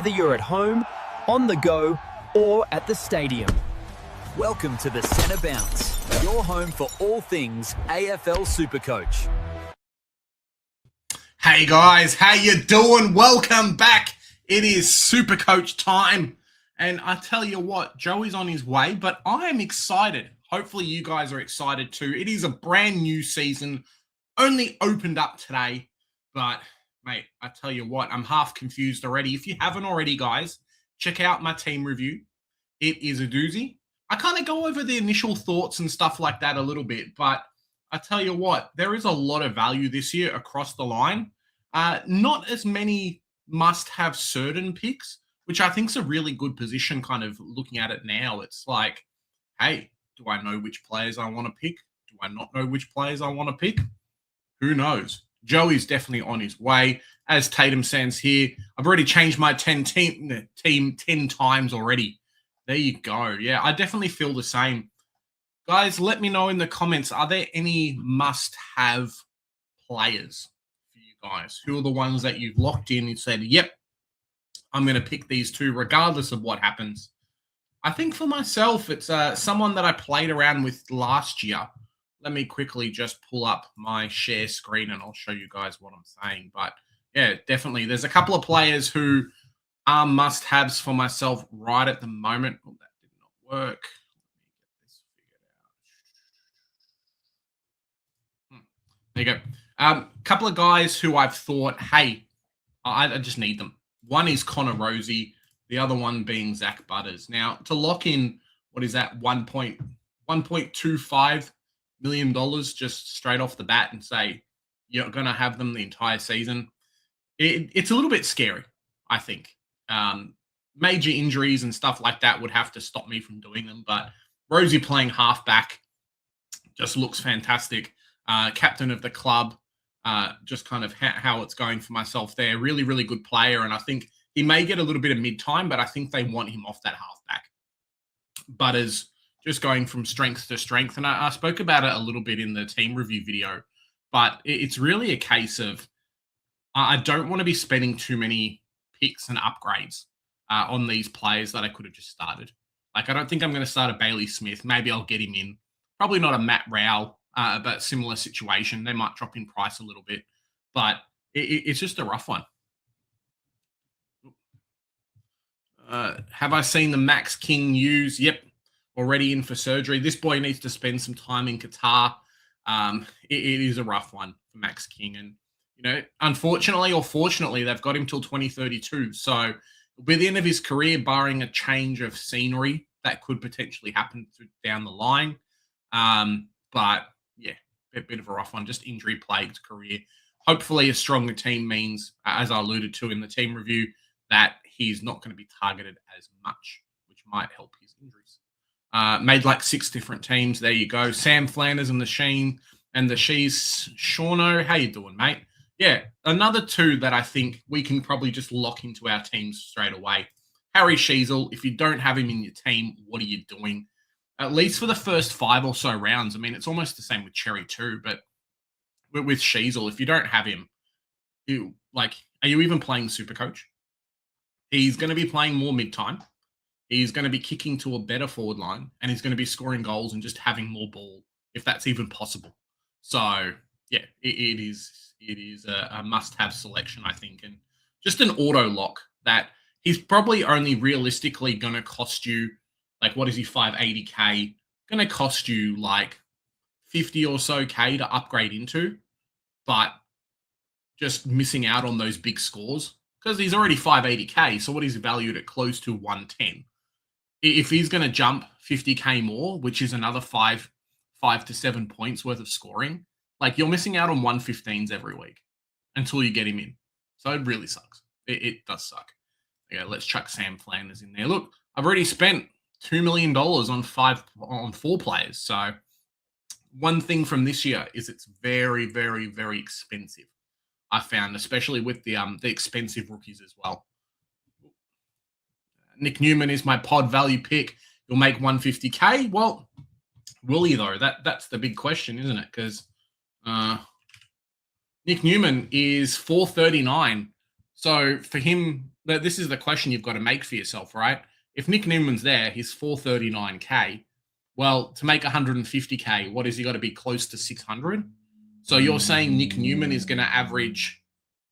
whether you're at home, on the go, or at the stadium. Welcome to the Centre Bounce, your home for all things AFL Supercoach. Hey guys, how you doing? Welcome back. It is Supercoach time. And I tell you what, Joey's on his way, but I am excited. Hopefully you guys are excited too. It is a brand new season, only opened up today. But mate, I tell you what, I'm half confused already. If you haven't already, guys, check out my team review. It is a doozy. I kind of go over the initial thoughts and stuff like that a little bit, but I tell you what, there is a lot of value this year across the line. Not as many must-have certain picks, which I think is a really good position kind of looking at it now. It's like, hey, do I know which players I want to pick? Do I not know which players I want to pick? Who knows? Joey's definitely on his way. As Tatum says here, I've already changed my team 10 times already. There you go. Yeah, I definitely feel the same. Guys, let me know in the comments, are there any must-have players for you guys? Who are the ones that you've locked in and said, yep, I'm going to pick these two regardless of what happens? I think for myself, it's someone that I played around with last year. Let me quickly just pull up my share screen and I'll show you guys what I'm saying. But yeah, definitely. There's a couple of players who are must-haves for myself right at the moment. Oh, that did not work. Let me get this figured out. There you go. Couple of guys who I've thought, hey, I just need them. One is Connor Rosie, the other one being Zach Butters. Now, to lock in, what is that, $1.25 million just straight off the bat and say you're going to have them the entire season, it's a little bit scary, I think. Major injuries and stuff like that would have to stop me from doing them. But Rosie playing halfback just looks fantastic. Captain of the club, just kind of how it's going for myself there. Really, really good player. And I think he may get a little bit of mid-time, but I think they want him off that halfback. Butters just going from strength to strength. And I spoke about it a little bit in the team review video, but it's really a case of I don't want to be spending too many picks and upgrades on these players that I could have just started. Like, I don't think I'm going to start a Bailey Smith. Maybe I'll get him in. Probably not a Matt Rowell, but similar situation. They might drop in price a little bit, but it's just a rough one. Have I seen the Max King news? Yep, already in for surgery. This boy needs to spend some time in Qatar. It is a rough one for Max King. And unfortunately or fortunately, they've got him till 2032. So by the end of his career, barring a change of scenery, that could potentially happen down the line. But yeah, a bit of a rough one, just injury-plagued career. Hopefully a stronger team means, as I alluded to in the team review, that he's not going to be targeted as much, which might help his injuries. Made like 6 different teams. There you go. Sam Flanders and the Sheen and the Shees. Shauno, how you doing, mate? Yeah, another 2 that I think we can probably just lock into our teams straight away. Harry Sheezel, if you don't have him in your team, what are you doing? At least for the first 5 or so rounds. I mean, it's almost the same with Cherry too, but with Sheezel, if you don't have him, are you even playing Supercoach? He's going to be playing more mid-time. He's going to be kicking to a better forward line, and he's going to be scoring goals and just having more ball, if that's even possible. So, yeah, it is a must-have selection, I think, and just an auto lock that he's probably only realistically going to cost you, like, what is he, 580K? Going to cost you, like, 50 or so K to upgrade into, but just missing out on those big scores because he's already 580K, so what is he valued at close to 110? If he's going to jump 50K more, which is another 5 to 7 points worth of scoring, like, you're missing out on 115s every week until you get him in. So it really sucks. It does suck. Yeah, let's chuck Sam Flanders in there. Look, I've already spent $2 million on 4 players. So one thing from this year is it's very, very, very expensive. I found, especially with the expensive rookies as well. Nick Newman is my pod value pick. He'll make 150K. Well, will he though? That's the big question, isn't it? Because Nick Newman is 439. So for him this is the question you've got to make for yourself, right? If Nick Newman's there, he's 439K. Well, to make 150K, what is he got to be close to 600? So you're saying Nick Newman is going to average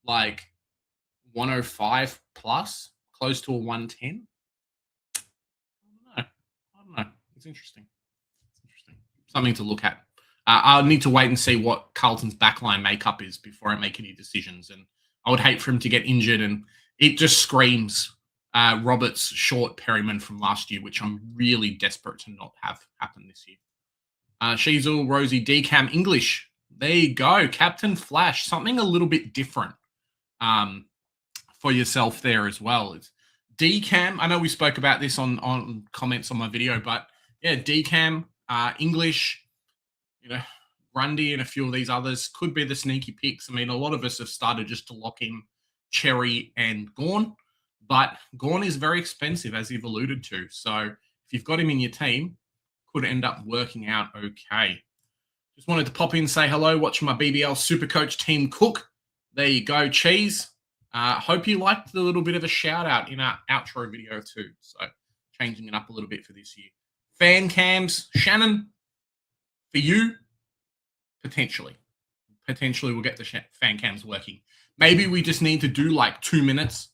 like 105 plus, close to a 110? I don't know. It's interesting. Something to look at. I'll need to wait and see what Carlton's backline makeup is before I make any decisions. And I would hate for him to get injured. And it just screams Roberts, Short, Perryman from last year, which I'm really desperate to not have happen this year. Sheezel, Rosie, Decam, English. There you go. Captain Flash. Something a little bit different for yourself there as well. It's Decam. I know we spoke about this on comments on my video, but yeah, Decam, English, Grundy and a few of these others could be the sneaky picks. I mean, a lot of us have started just to lock in Cherry and Gawn, but Gawn is very expensive, as you've alluded to. So if you've got him in your team, could end up working out okay. Just wanted to pop in, say hello, watching my BBL Supercoach team cook. There you go, Cheese. Hope you liked the little bit of a shout out in our outro video too. So changing it up a little bit for this year. Fan cams, Shannon, for you, potentially we'll get the fan cams working. Maybe we just need to do like 2 minutes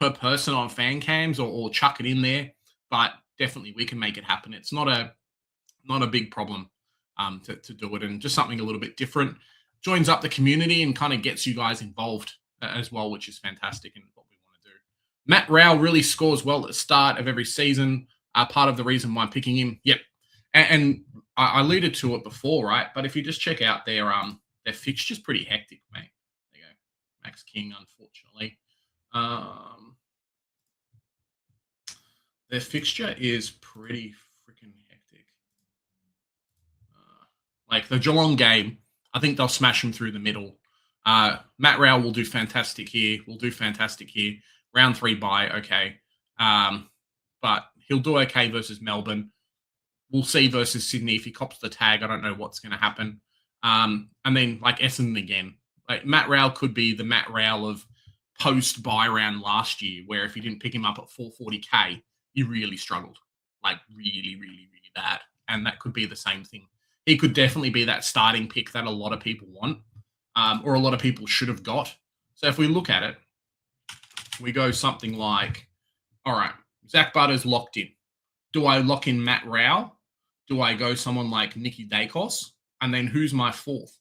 per person on fan cams or chuck it in there, but definitely we can make it happen. It's not a big problem to do it, and just something a little bit different. Joins up the community and kind of gets you guys involved as well, which is fantastic and what we want to do. Matt Rowell really scores well at the start of every season. Part of the reason why I'm picking him. Yep. And I alluded to it before, right? But if you just check out their fixture's pretty hectic, mate. There you go. Max King, unfortunately. Their fixture is pretty freaking hectic. Like the Geelong game, I think they'll smash him through the middle. Matt Rowell will do fantastic here. Round 3 bye, okay. But he'll do okay versus Melbourne. We'll see versus Sydney if he cops the tag. I don't know what's going to happen. And then like Essendon again. Like Matt Rowell could be the Matt Rowell of post bye round last year, where if you didn't pick him up at 440K, you really struggled. Like really, really, really bad. And that could be the same thing. He could definitely be that starting pick that a lot of people want, or a lot of people should have got. So if we look at it, we go something like, all right, Zach Butter's locked in. Do I lock in Matt Rowell? Do I go someone like Nicky Dacos? And then who's my fourth?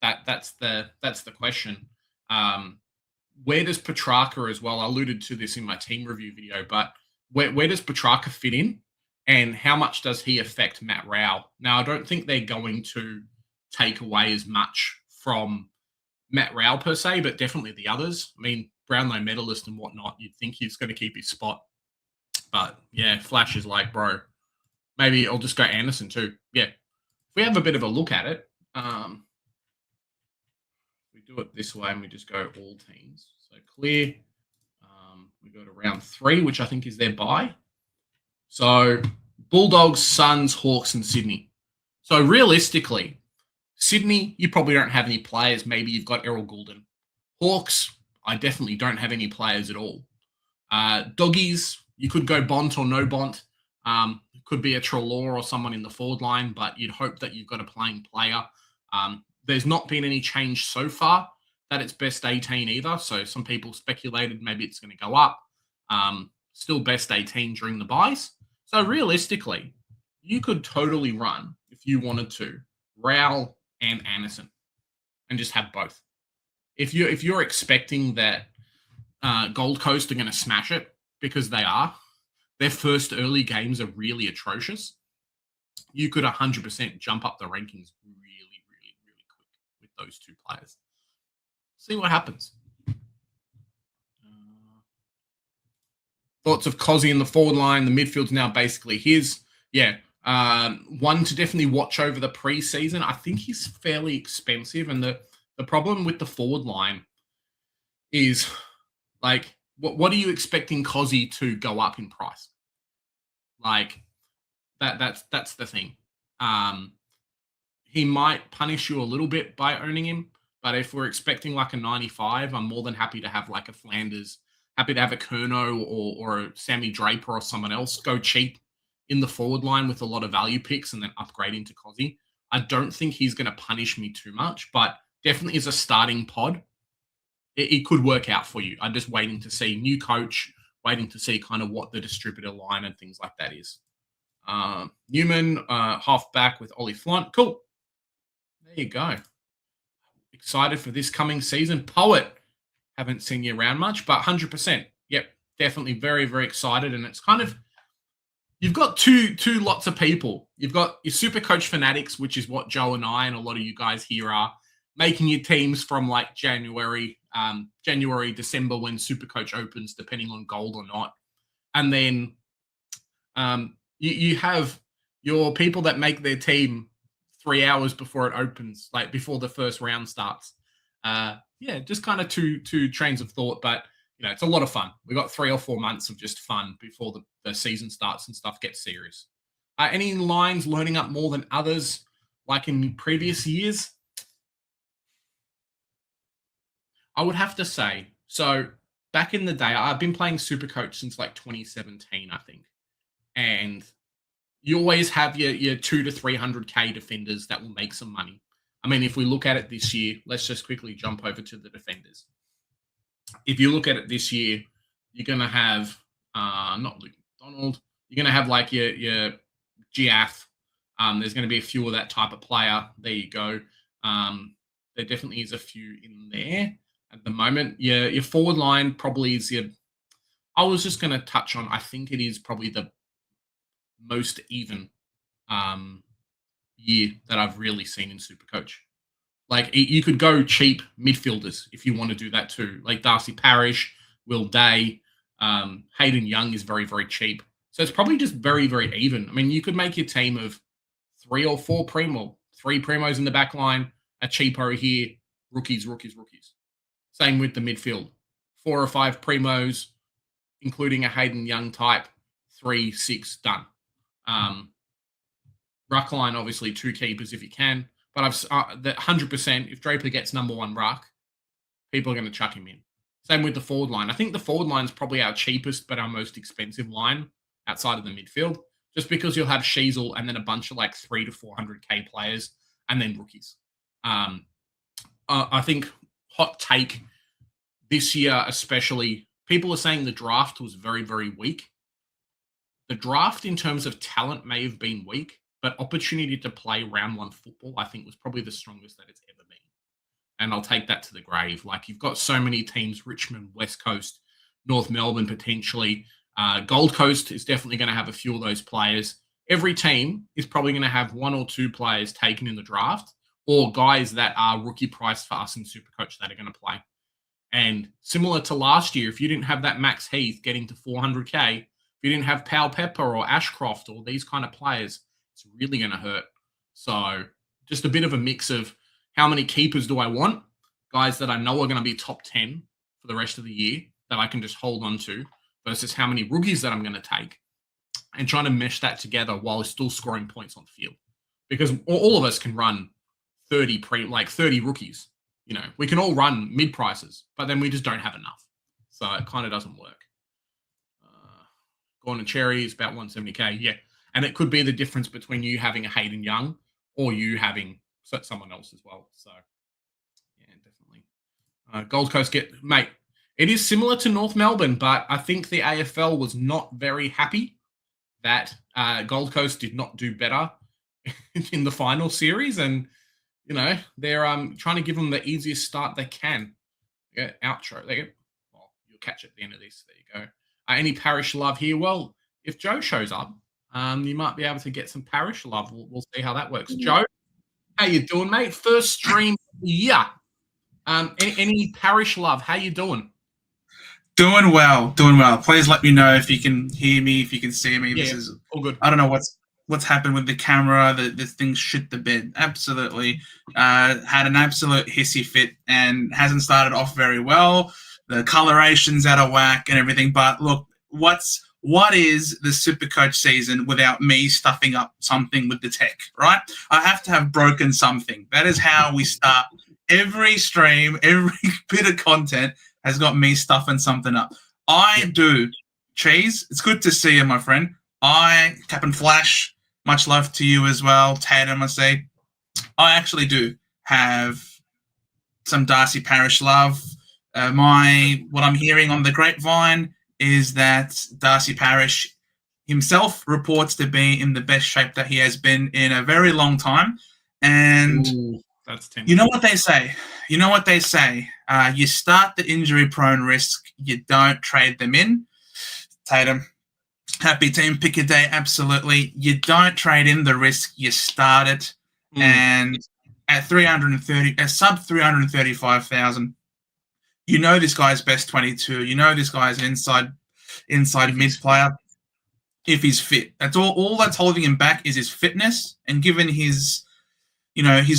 That's the question. Where does Petrarca as well? I alluded to this in my team review video, but where does Petrarca fit in? And how much does he affect Matt Rowell? Now, I don't think they're going to take away as much from Matt Rowell per se, but definitely the others. I mean, Brownlow medalist and whatnot, you'd think he's going to keep his spot. But yeah, Flash is like, bro, maybe I'll just go Anderson too. Yeah. If we have a bit of a look at it, we do it this way and we just go all teams. So clear. We go to round 3, which I think is their bye. So Bulldogs, Suns, Hawks, and Sydney. So realistically, Sydney, you probably don't have any players. Maybe you've got Errol Goulden. Hawks, I definitely don't have any players at all. Doggies, you could go Bont or no Bont. It could be a Treloar or someone in the forward line, but you'd hope that you've got a playing player. There's not been any change so far that it's best 18 either. So some people speculated maybe it's going to go up. Still best 18 during the buys. So realistically, you could totally run, if you wanted to, Rowell and Anderson and just have both. If you're expecting that Gold Coast are going to smash it, because they are, their first early games are really atrocious, you could 100% jump up the rankings really, really, really quick with those two players. See what happens. Thoughts of Cozzy in the forward line. The midfield's now basically his. Yeah. One to definitely watch over the preseason. I think he's fairly expensive. And the problem with the forward line is, like, what are you expecting Cozzy to go up in price? Like, that's the thing. He might punish you a little bit by owning him, but if we're expecting like a 95, I'm more than happy to have like a Flanders, happy to have a Kerno or a Sammy Draper or someone else go cheap in the forward line with a lot of value picks and then upgrade into Cozzy. I don't think he's going to punish me too much, but definitely as a starting pod, it could work out for you. I'm just waiting to see new coach, waiting to see kind of what the distributor line and things like that is. Newman, halfback with Ollie Flont. Cool. There you go. Excited for this coming season. Poet. Haven't seen you around much, but 100%. Yep, definitely very, very excited. And it's kind of, you've got two lots of people. You've got your Supercoach fanatics, which is what Joe and I and a lot of you guys here are, making your teams from like January, December when Supercoach opens, depending on gold or not. And then you have your people that make their team 3 hours before it opens, like before the first round starts. Just kind of two trains of thought, but it's a lot of fun. We've got 3 or 4 months of just fun before the season starts and stuff gets serious. Any lines learning up more than others, like in previous years? I would have to say, so back in the day, I've been playing Supercoach since like 2017, I think. And you always have your 200 to 300K defenders that will make some money. I mean, if we look at it this year, let's just quickly jump over to the defenders. If you look at it this year, you're going to have, not Luke McDonald, you're going to have like your Giath. There's going to be a few of that type of player. There you go. There definitely is a few in there at the moment. Your forward line probably is I was just going to touch on, I think it is probably the most even year that I've really seen in Supercoach. Like, you could go cheap midfielders if you want to do that too. Like Darcy Parish, Will Day, Hayden Young is very, very cheap. So it's probably just very, very even. I mean, you could make your team of 3 or 4 primo, 3 primos in the back line, a cheapo here, rookies. Same with the midfield. 4 or 5 primos, including a Hayden Young type, 3, 6, done. Ruck line, obviously 2 keepers if you can. But I've 100%, if Draper gets number 1 ruck, people are going to chuck him in. Same with the forward line. I think the forward line is probably our cheapest but our most expensive line outside of the midfield, just because you'll have Sheasel and then a bunch of like 300 to 400K players and then rookies. I think hot take this year especially, people are saying the draft was very, very weak. The draft in terms of talent may have been weak, but opportunity to play round 1 football, I think, was probably the strongest that it's ever been. And I'll take that to the grave. Like, you've got so many teams, Richmond, West Coast, North Melbourne, potentially. Gold Coast is definitely going to have a few of those players. Every team is probably going to have 1 or 2 players taken in the draft, or guys that are rookie priced for us in Supercoach that are going to play. And similar to last year, if you didn't have that Max Heath getting to 400K, if you didn't have Powell Pepper or Ashcroft or these kind of players, it's really going to hurt. So just a bit of a mix of how many keepers do I want, guys that I know are going to be top 10 for the rest of the year that I can just hold on to, versus how many rookies that I'm going to take, and trying to mesh that together while still scoring points on the field. Because all of us can run 30 rookies. We can all run mid prices, but then we just don't have enough. So it kind of doesn't work. Gordon Cherry is about 170K. Yeah. And it could be the difference between you having a Hayden Young or you having someone else as well. So, yeah, definitely. Gold Coast mate, it is similar to North Melbourne, but I think the AFL was not very happy that Gold Coast did not do better in the final series. And, they're trying to give them the easiest start they can. Yeah, outro. You'll catch it at the end of this. There you go. Any Parish love here? Well, if Joe shows up, you might be able to get some Parish love. We'll see how that works. Joe, how you doing, mate? First stream of the year. Any Parish love? How you doing? Doing well. Please let me know if you can hear me, if you can see me. Yeah, this is all good. I don't know what's happened with the camera. This thing shit the bed. Absolutely. Had an absolute hissy fit and hasn't started off very well. The coloration's out of whack and everything. But look, what is the Supercoach season without me stuffing up something with the tech, right? I have to have broken something. That is how we start every stream, every bit of content has got me stuffing something up. I do. Cheese, it's good to see you, my friend. Captain Flash, much love to you as well. Tatum, I say. I actually do have some Darcy Parish love. What I'm hearing on the grapevine is that Darcy Parish himself reports to be in the best shape that he has been in a very long time. And that's tempting. You know what they say. You start the injury-prone risk. You don't trade them in. Tatum, happy team, pick a day. Absolutely. You don't trade in the risk. You start it. And at sub 335,000, you know this guy's best 22. You know this guy's an inside mid player. If he's fit, that's all that's holding him back is his fitness. And given his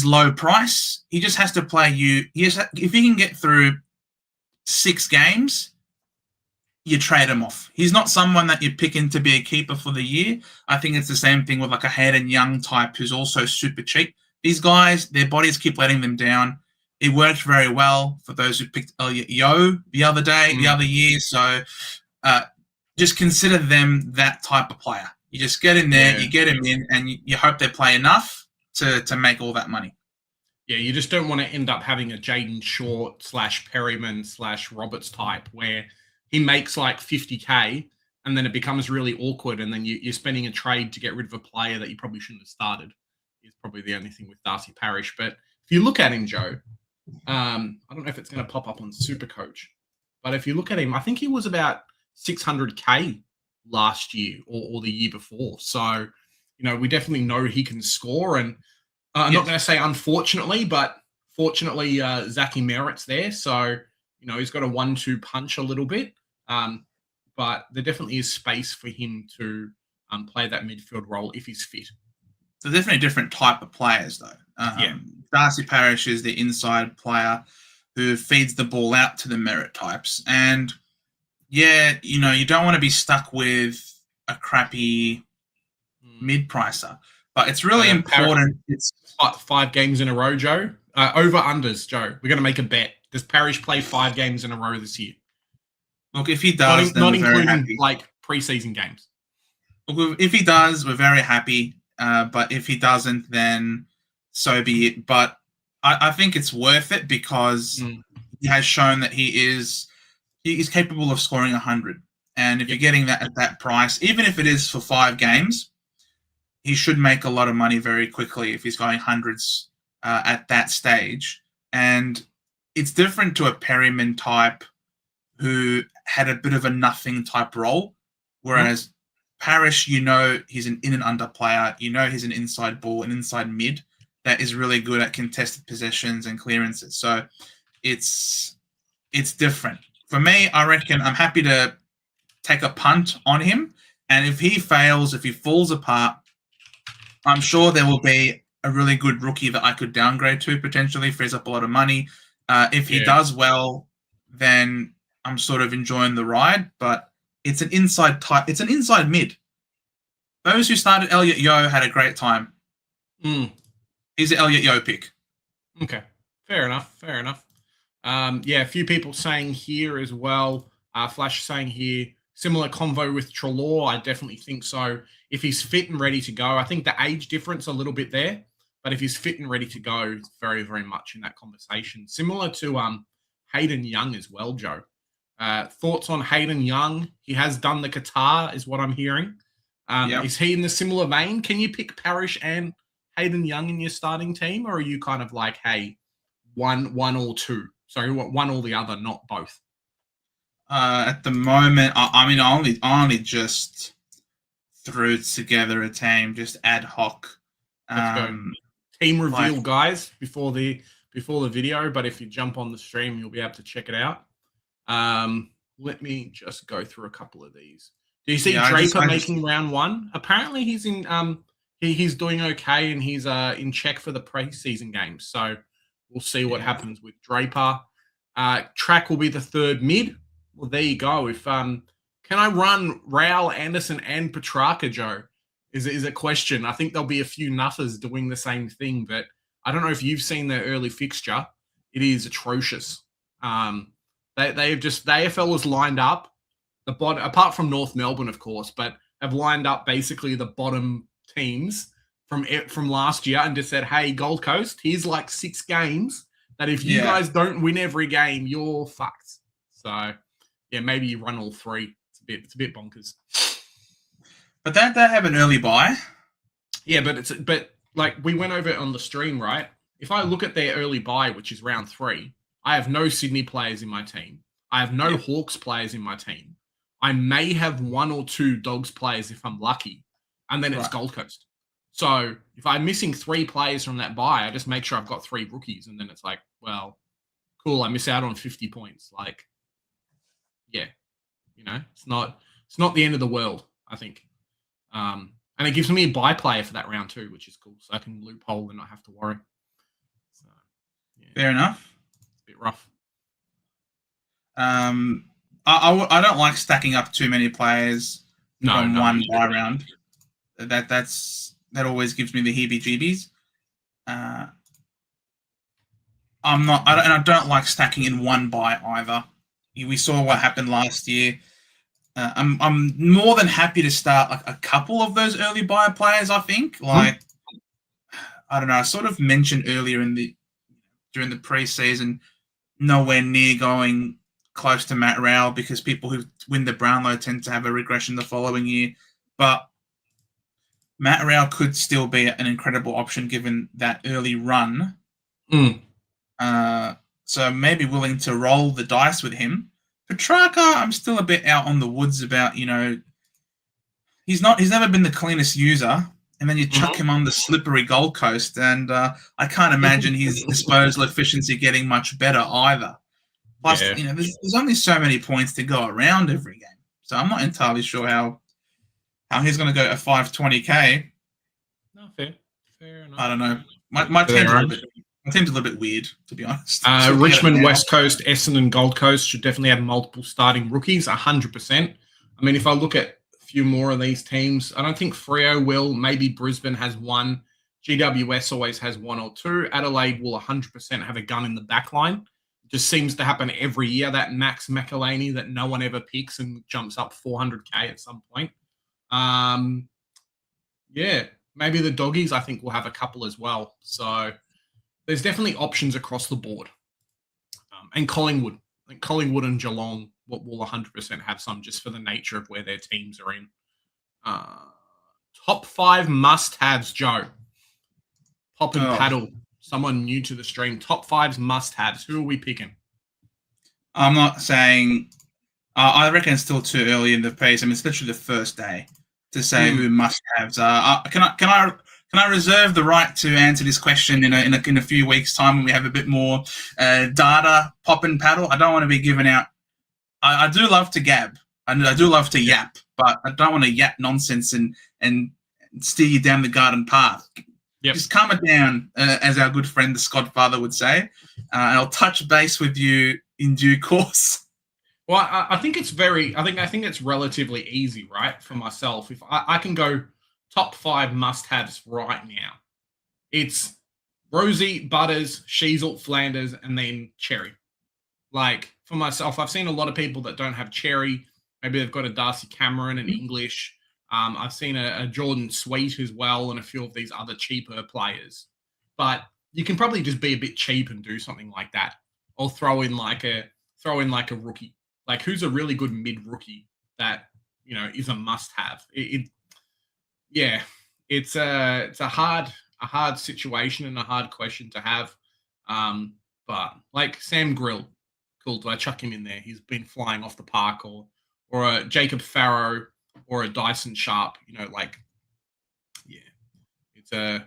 low price, he just has to play you. If he can get through 6 games, you trade him off. He's not someone that you're picking to be a keeper for the year. I think it's the same thing with like a Hayden Young type who's also super cheap. These guys, their bodies keep letting them down. It worked very well for those who picked Elliot Yeo the other year. So just consider them that type of player. You just get in there, you get him in, and you hope they play enough to make all that money. Yeah, you just don't want to end up having a Jaden Short / Perryman / Roberts type where he makes like 50K and then it becomes really awkward and then you're spending a trade to get rid of a player that you probably shouldn't have started. Is probably the only thing with Darcy Parish. But if you look at him, Joe, I don't know if it's going to pop up on Supercoach, but if you look at him, I think he was about 600K last year or the year before. So, we definitely know he can score. And I'm not going to say unfortunately, but fortunately, Zachy Merritt's there. So, he's got a 1-2 punch a little bit. But there definitely is space for him to play that midfield role if he's fit. So definitely a different type of players, though. Darcy Parish is the inside player who feeds the ball out to the Merritt types. And, you don't want to be stuck with a crappy mid-pricer. But it's really important. It's 5 games in a row, Joe. Over-unders, Joe. We're going to make a bet. Does Parish play 5 games in a row this year? Look, if he does, not including like preseason games. Look, if he does, we're very happy. But if he doesn't, then so be it. But I think it's worth it because he has shown that he is capable of scoring 100. And if you're getting that at that price, even if it is for 5 games, he should make a lot of money very quickly if he's going hundreds at that stage. And it's different to a Perryman type who had a bit of a nothing type role, whereas Parish, he's an in and under player. He's an inside ball, an inside mid that is really good at contested possessions and clearances. So it's different. For me, I reckon I'm happy to take a punt on him. And if he fails, if he falls apart, I'm sure there will be a really good rookie that I could downgrade to, potentially frees up a lot of money. If he does well, then I'm sort of enjoying the ride, but it's an inside type. It's an inside mid. Those who started Elliot Yeo had a great time. He's an Elliot Yeo pick. Okay. Fair enough. A few people saying here as well, Flash saying here, similar convo with Treloar. I definitely think so. If he's fit and ready to go, I think the age difference a little bit there, but if he's fit and ready to go, it's very, very much in that conversation. Similar to Hayden Young as well, Joe. Thoughts on Hayden Young? He has done the Qatar, is what I'm hearing. Is he in the similar vein? Can you pick Parish and Hayden Young in your starting team, or are you kind of like, hey, one or two? Sorry, one or the other, not both? At the moment, I only just threw together a team, just ad hoc. Let's go. Team reveal, guys, before the video. But if you jump on the stream, you'll be able to check it out. Let me just go through a couple of these. Do you see Draper making round 1? Apparently, he's in. He's doing okay, and he's in check for the preseason games. So we'll see what happens with Draper. Track will be the 3rd mid. Well, there you go. If can I run Raul, Anderson, and Petrarca, Joe? Is a question. I think there'll be a few nutters doing the same thing, but I don't know if you've seen their early fixture. It is atrocious. They have just, the AFL was lined up the bottom, apart from North Melbourne, of course, but have lined up basically the bottom teams from last year and just said, hey, Gold Coast, here's like 6 games that if you guys don't win every game, you're fucked. So, yeah, maybe you run all 3. It's a bit bonkers. But don't they have an early bye? Yeah, but like we went over it on the stream, right? If I look at their early bye, which is round 3, I have no Sydney players in my team. I have no Hawks players in my team. I may have 1 or 2 Dogs players if I'm lucky, and then it's Gold Coast. So if I'm missing 3 players from that bye, I just make sure I've got 3 rookies, and then it's like, well, cool, I miss out on 50 points. Like, yeah, it's not the end of the world, I think. And it gives me a bye player for that round too, which is cool. So I can loophole and not have to worry. So, yeah. Fair enough. It's a bit rough. I don't like stacking up too many players from one bye round. That always gives me the heebie-jeebies. I don't like stacking in one bye either. We saw what happened last year. I'm more than happy to start like a couple of those early bye players. I think, I don't know. I sort of mentioned earlier during the preseason, nowhere near going close to Matt Rowell because people who win the Brownlow tend to have a regression the following year. But Matt Rowell could still be an incredible option given that early run. So maybe willing to roll the dice with him. Petrarca, I'm still a bit out on the woods about, he's never been the cleanest user, and then you chuck him on the slippery Gold Coast, and I can't imagine his disposal efficiency getting much better either. Plus, there's only so many points to go around every game, so I'm not entirely sure how he's going to go at 520k. No, fair enough. I don't know. My team's a little bit weird, to be honest. Richmond, West Coast, Essendon, Gold Coast should definitely have multiple starting rookies, 100%. I mean, if I look at a few more of these teams, I don't think Freo will. Maybe Brisbane has 1. GWS always has 1 or 2. Adelaide will 100% have a gun in the back line. It just seems to happen every year, that Max McElhaney that no one ever picks and jumps up 400k at some point. Maybe the Doggies, I think, will have a couple as well. So there's definitely options across the board. And Collingwood. I think Collingwood and Geelong will 100% have some just for the nature of where their teams are in. Top 5 must-haves, Joe. Pop and Paddle. Someone new to the stream. Top 5 must-haves. Who are we picking? I'm not saying... I reckon it's still too early in the piece. I mean, it's literally the first day to say who must-haves are. Can I reserve the right to answer this question in a few weeks' time when we have a bit more data, pop and paddle? I don't want to be giving out. I do love to gab. I do love to yap, but I don't want to yap nonsense and steer you down the garden path. Yep. Just calm it down, as our good friend the Scottfather would say, and I'll touch base with you in due course. Well, I think it's I think it's relatively easy, right? For myself, if I can go top 5 must-haves right now, it's Rosie, Butters, Sheasel, Flanders, and then Cherry. Like, for myself, I've seen a lot of people that don't have Cherry. Maybe they've got a Darcy Cameron in English. I've seen a Jordan Sweet as well and a few of these other cheaper players. But you can probably just be a bit cheap and do something like that. Or throw in like a rookie. Like, who's a really good mid-rookie that, is a must-have? It's a hard situation and a hard question to have. But like Sam Grill, cool. Do I chuck him in there? He's been flying off the park, or a Jacob Farrow or a Dyson Sharp. I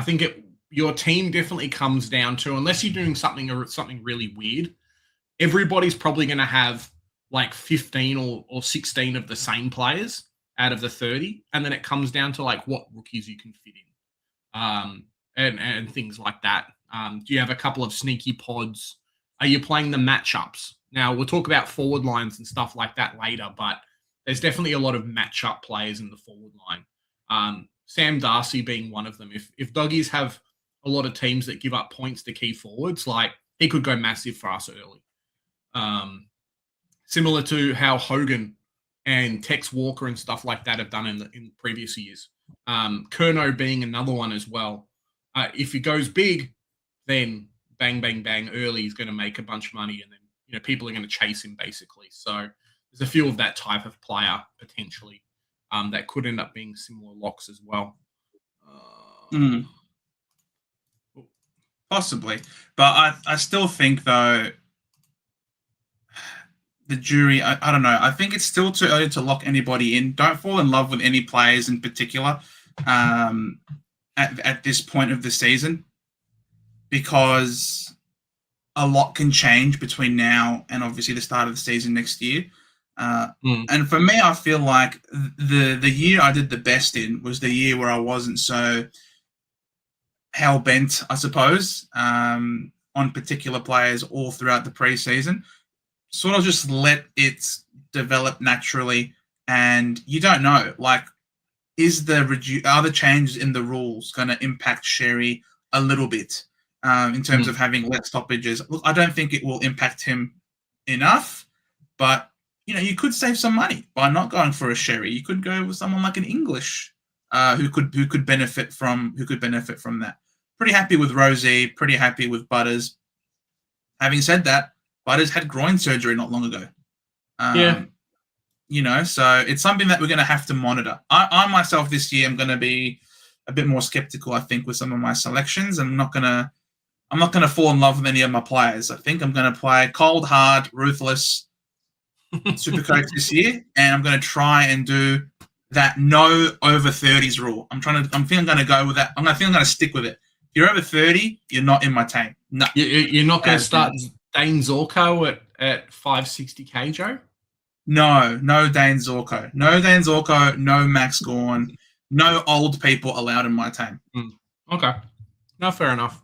think your team definitely comes down to, unless you're doing something really weird, everybody's probably going to have like 15 or 16 of the same players out of the 30, and then it comes down to like what rookies you can fit in, and things like that. Do you have a couple of sneaky pods? Are you playing the matchups? Now we'll talk about forward lines and stuff like that later, but there's definitely a lot of matchup players in the forward line. Sam Darcy being one of them. If Doggies have a lot of teams that give up points to key forwards, like he could go massive for us early. Similar to how Hogan and Tex Walker and stuff like that have done in previous years. Kerno being another one as well. If he goes big, then bang, bang, bang, early, he's going to make a bunch of money, and then people are going to chase him basically. So there's a few of that type of player potentially that could end up being similar locks as well. Possibly, but I still think though the jury. I don't know. I think it's still too early to lock anybody in. Don't fall in love with any players in particular at this point of the season, because a lot can change between now and obviously the start of the season next year. And for me, I feel like the year I did the best in was the year where I wasn't so hell-bent, I suppose, on particular players all throughout the preseason. Sort of just let it develop naturally, and you don't know, like, are the changes in the rules going to impact Sherry a little bit in terms of having less stoppages? Look, I don't think it will impact him enough, but you could save some money by not going for a Sherry. You could go with someone like an English who could benefit from that. Pretty happy with Rosie. Pretty happy with Butters. Having said that, Butters had groin surgery not long ago. So it's something that we're going to have to monitor. I myself this year am going to be a bit more skeptical, I think, with some of my selections. I'm not going to fall in love with any of my players. I think I'm going to play cold, hard, ruthless Supercoach this year, and I'm going to try and do that no over 30s rule. I think I'm going to go with that. I'm going to stick with it. If you're over 30, you're not in my team. No, you're not going to start Dane Zorko at 560k, Joe. No Dane Zorko. No Max Gorn. No old people allowed in my team. Okay. No, fair enough.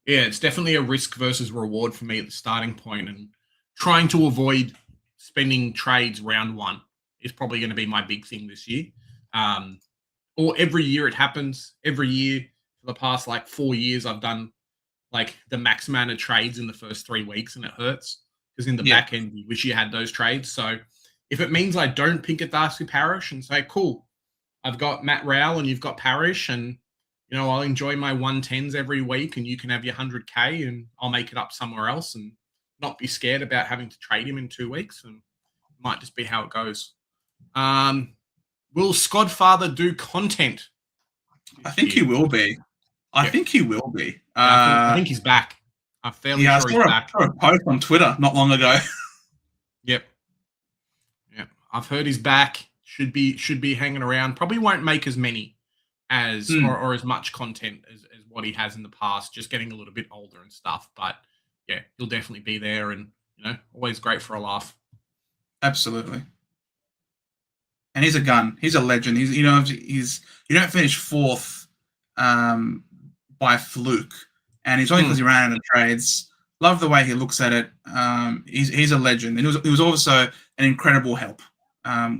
It's definitely a risk versus reward for me at the starting point, and trying to avoid spending trades round one is probably going to be my big thing this year. Or every year it happens. Every year for the past 4 years, I've done the max amount of trades in the first 3 weeks, and it hurts because in the back end, you wish you had those trades. So if it means I don't pick at Darcy Parish and say, cool, I've got Matt Rowell and you've got Parish, and I'll enjoy my 110s every week, and you can have your 100k, and I'll make it up somewhere else and not be scared about having to trade him in 2 weeks, and it might just be how it goes. Will Skodfather do content? I think he will be. I think he will be. I think he's back. I'm fairly sure he's back. I saw a post on Twitter not long ago. Yep. I've heard he's back. Should be hanging around. Probably won't make as many as or as much content as what he has in the past. Just getting a little bit older and stuff. But yeah, he'll definitely be there, and always great for a laugh. Absolutely. And he's a gun. He's a legend. He's you don't finish fourth by fluke, and it's only because he ran out of trades. Love the way he looks at it. He's a legend, and he was also an incredible help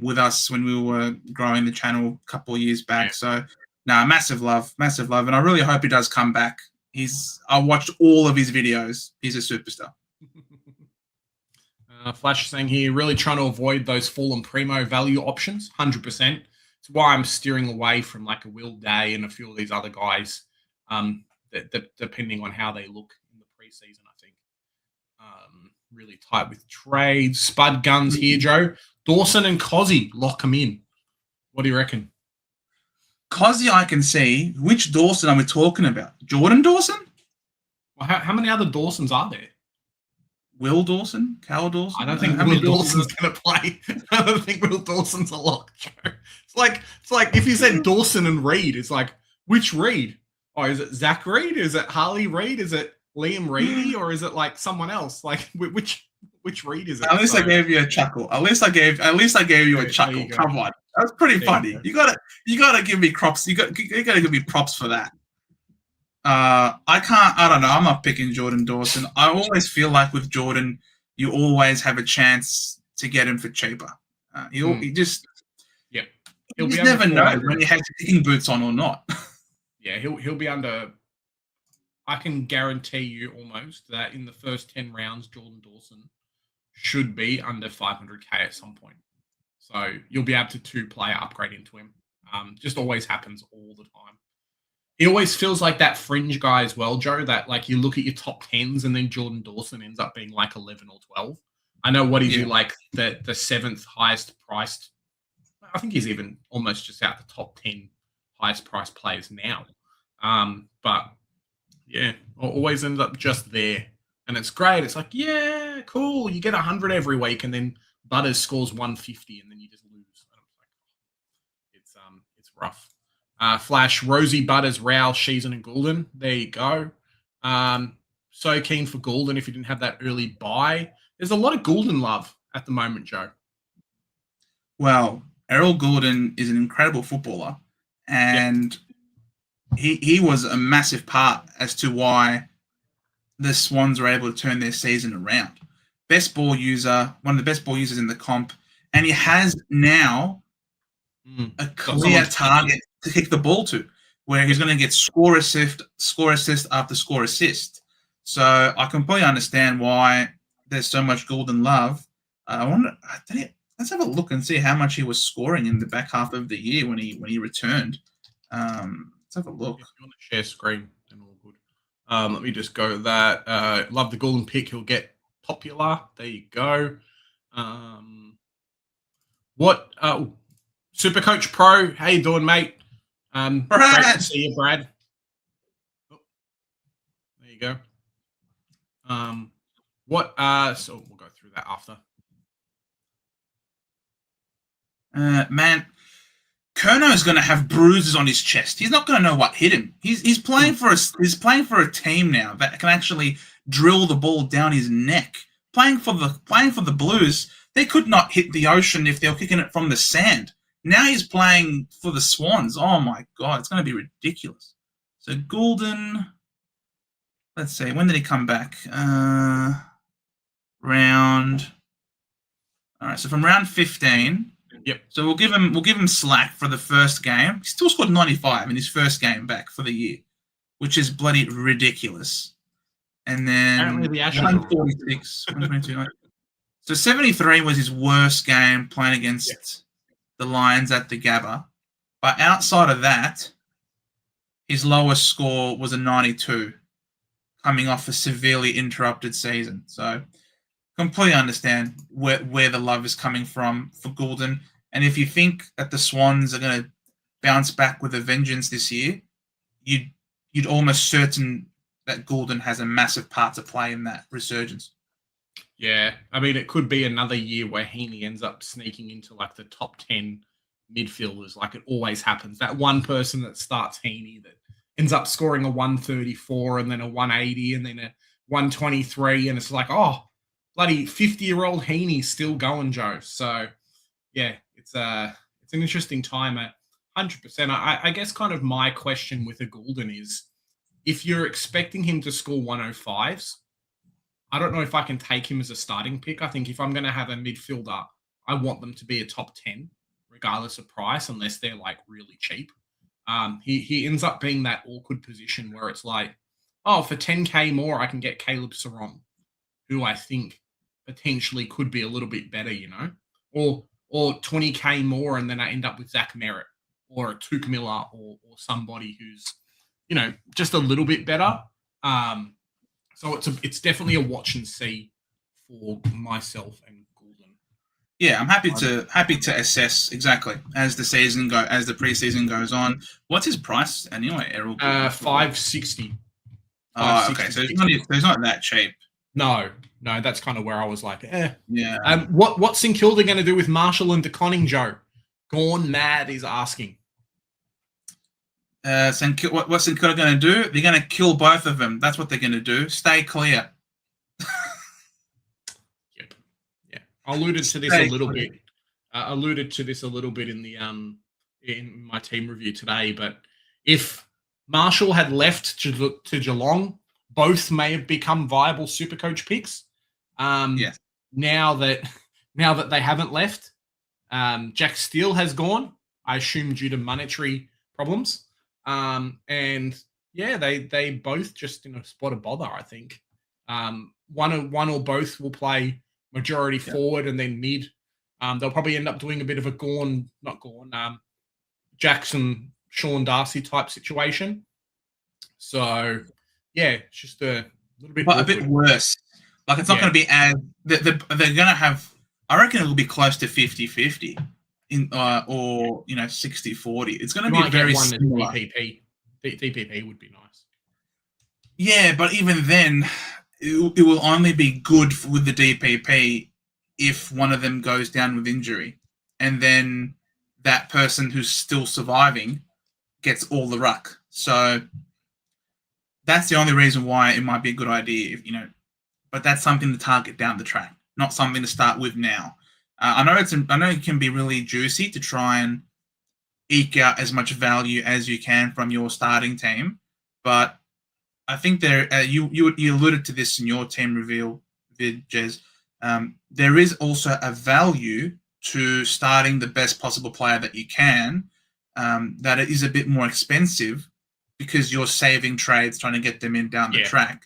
with us when we were growing the channel a couple of years back. So, massive love, and I really hope he does come back. I watched all of his videos. He's a superstar. Flash saying here, really trying to avoid those fallen primo value options, 100%. It's why I'm steering away from a Will Day and a few of these other guys, depending on how they look in the preseason, I think. Really tight with trades. Spud Guns here, Joe. Dawson and Cozzy, lock them in. What do you reckon? Cozzy, I can see. Which Dawson are we talking about? Jordan Dawson? Well, how many other Dawsons are there? Will Dawson? Cal Dawson? I don't think Will Dawson's going to play. I don't think Will Dawson's a lock, Joe. It's like if you said Dawson and Reed, it's like, which Reed? Oh, is it Zach Reed? Is it Harley Reed? Is it Liam Reedy? Or is it someone else? Which Reed is it? At least I gave you a chuckle. At least I gave you a chuckle. Come on. That's pretty funny. You gotta give me props. You gotta give me props for that. I don't know. I'm not picking Jordan Dawson. I always feel like with Jordan, you always have a chance to get him for cheaper. You just never know when you have kicking boots on or not. Yeah, he'll be under. I can guarantee you almost that in the first 10 rounds, Jordan Dawson should be under 500k at some point. So you'll be able to 2-player upgrade into him. Just always happens all the time. He always feels like that fringe guy as well, Joe, that like you look at your top 10s and then Jordan Dawson ends up being like 11 or 12. I know what is he like the 7th highest priced. I think he's even almost just out the top 10 highest priced players now. But yeah, always ends up just there. And it's great. It's like, yeah, cool. You get 100 every week and then Butters scores 150 and then you just lose. And I'm like, it's rough. Flash, Rosie, Butters, Rao, Sheehan, and Goulden. There you go. So keen for Goulden if you didn't have that early buy. There's a lot of Goulden love at the moment, Joe. Well, Errol Goulden is an incredible footballer, and he was a massive part as to why the Swans were able to turn their season around. Best ball user, one of the best ball users in the comp, and he has now a clear target to kick the ball to, where he's going to get score assist after score assist. So I completely understand why there's so much Goulden love. Let's have a look and see how much he was scoring in the back half of the year when he returned. Let's have a look. If you want to share screen, then all good. Let me just go that. Love the Goulden pick. He'll get popular. There you go. Supercoach Pro. How you doing, mate? Great to see you, Brad. Oh, there you go. So we'll go through that after. Man, Kerno's going to have bruises on his chest. He's not going to know what hit him. He's playing for a team now that can actually drill the ball down his neck. Playing for the Blues, they could not hit the ocean if they were kicking it from the sand. Now he's playing for the Swans. Oh my God, it's going to be ridiculous. So Goulden, let's see, when did he come back? All right, so from round 15. Yep. So we'll give him slack for the first game. He still scored 95 in his first game back for the year, which is bloody ridiculous. And then 146, 122. So 73 was his worst game playing against the Lions at the Gabba. But outside of that, his lowest score was a 92, coming off a severely interrupted season. So completely understand where the love is coming from for Goulden. And if you think that the Swans are going to bounce back with a vengeance this year, you'd almost certain that Goulden has a massive part to play in that resurgence. Yeah, I mean, it could be another year where Heaney ends up sneaking into like the top 10 midfielders, like it always happens. That one person that starts Heaney that ends up scoring a 134 and then a 180 and then a 123, and it's like, oh, bloody 50-year-old Heaney's still going, Joe. So, yeah, it's an interesting time at 100%. I guess kind of my question with a Goulden is, if you're expecting him to score 105s, I don't know if I can take him as a starting pick. I think if I'm going to have a midfielder, I want them to be a top 10, regardless of price, unless they're like really cheap. He ends up being that awkward position where it's like, oh, for 10K more, I can get Caleb Sarong, who I think potentially could be a little bit better, you know, or 20K more, and then I end up with Zach Merritt or a Tuke Miller or somebody who's, you know, just a little bit better. So it's definitely a watch and see for myself and Goulden. Yeah, I'm happy to assess exactly as the preseason goes on. What's his price anyway, Errol? 560. Oh, okay. So he's not that cheap. No, that's kind of where I was like, Yeah. What's St Kilda going to do with Marshall and DeConning, Joe? Gone mad, he's asking. What's St Kilda going to do? They're going to kill both of them. That's what they're going to do. Stay clear. Yep. Yeah. I alluded to this a little bit. In the in my team review today. But if Marshall had left to Geelong, both may have become viable Supercoach picks. Yes. Now that they haven't left, Jack Steele has gone. I assume due to monetary problems. And yeah, they both just in a spot of bother, I think. One or both will play majority forward and then mid. They'll probably end up doing a bit of a Jackson, Sean Darcy type situation. So, yeah, it's just a little bit But a bit worse. Like, it's not going to be as... They're going to have... I reckon it'll be close to 50-50 or 60-40. It's going to be very similar. DPP would be nice. Yeah, but even then, it will only be good with the DPP if one of them goes down with injury. And then that person who's still surviving gets all the ruck. So that's the only reason why it might be a good idea, but that's something to target down the track, not something to start with now. I know it can be really juicy to try and eke out as much value as you can from your starting team, but I think you alluded to this in your team reveal vid, Jez. There is also a value to starting the best possible player that you can. That it is a bit more expensive because you're saving trades trying to get them in down the track.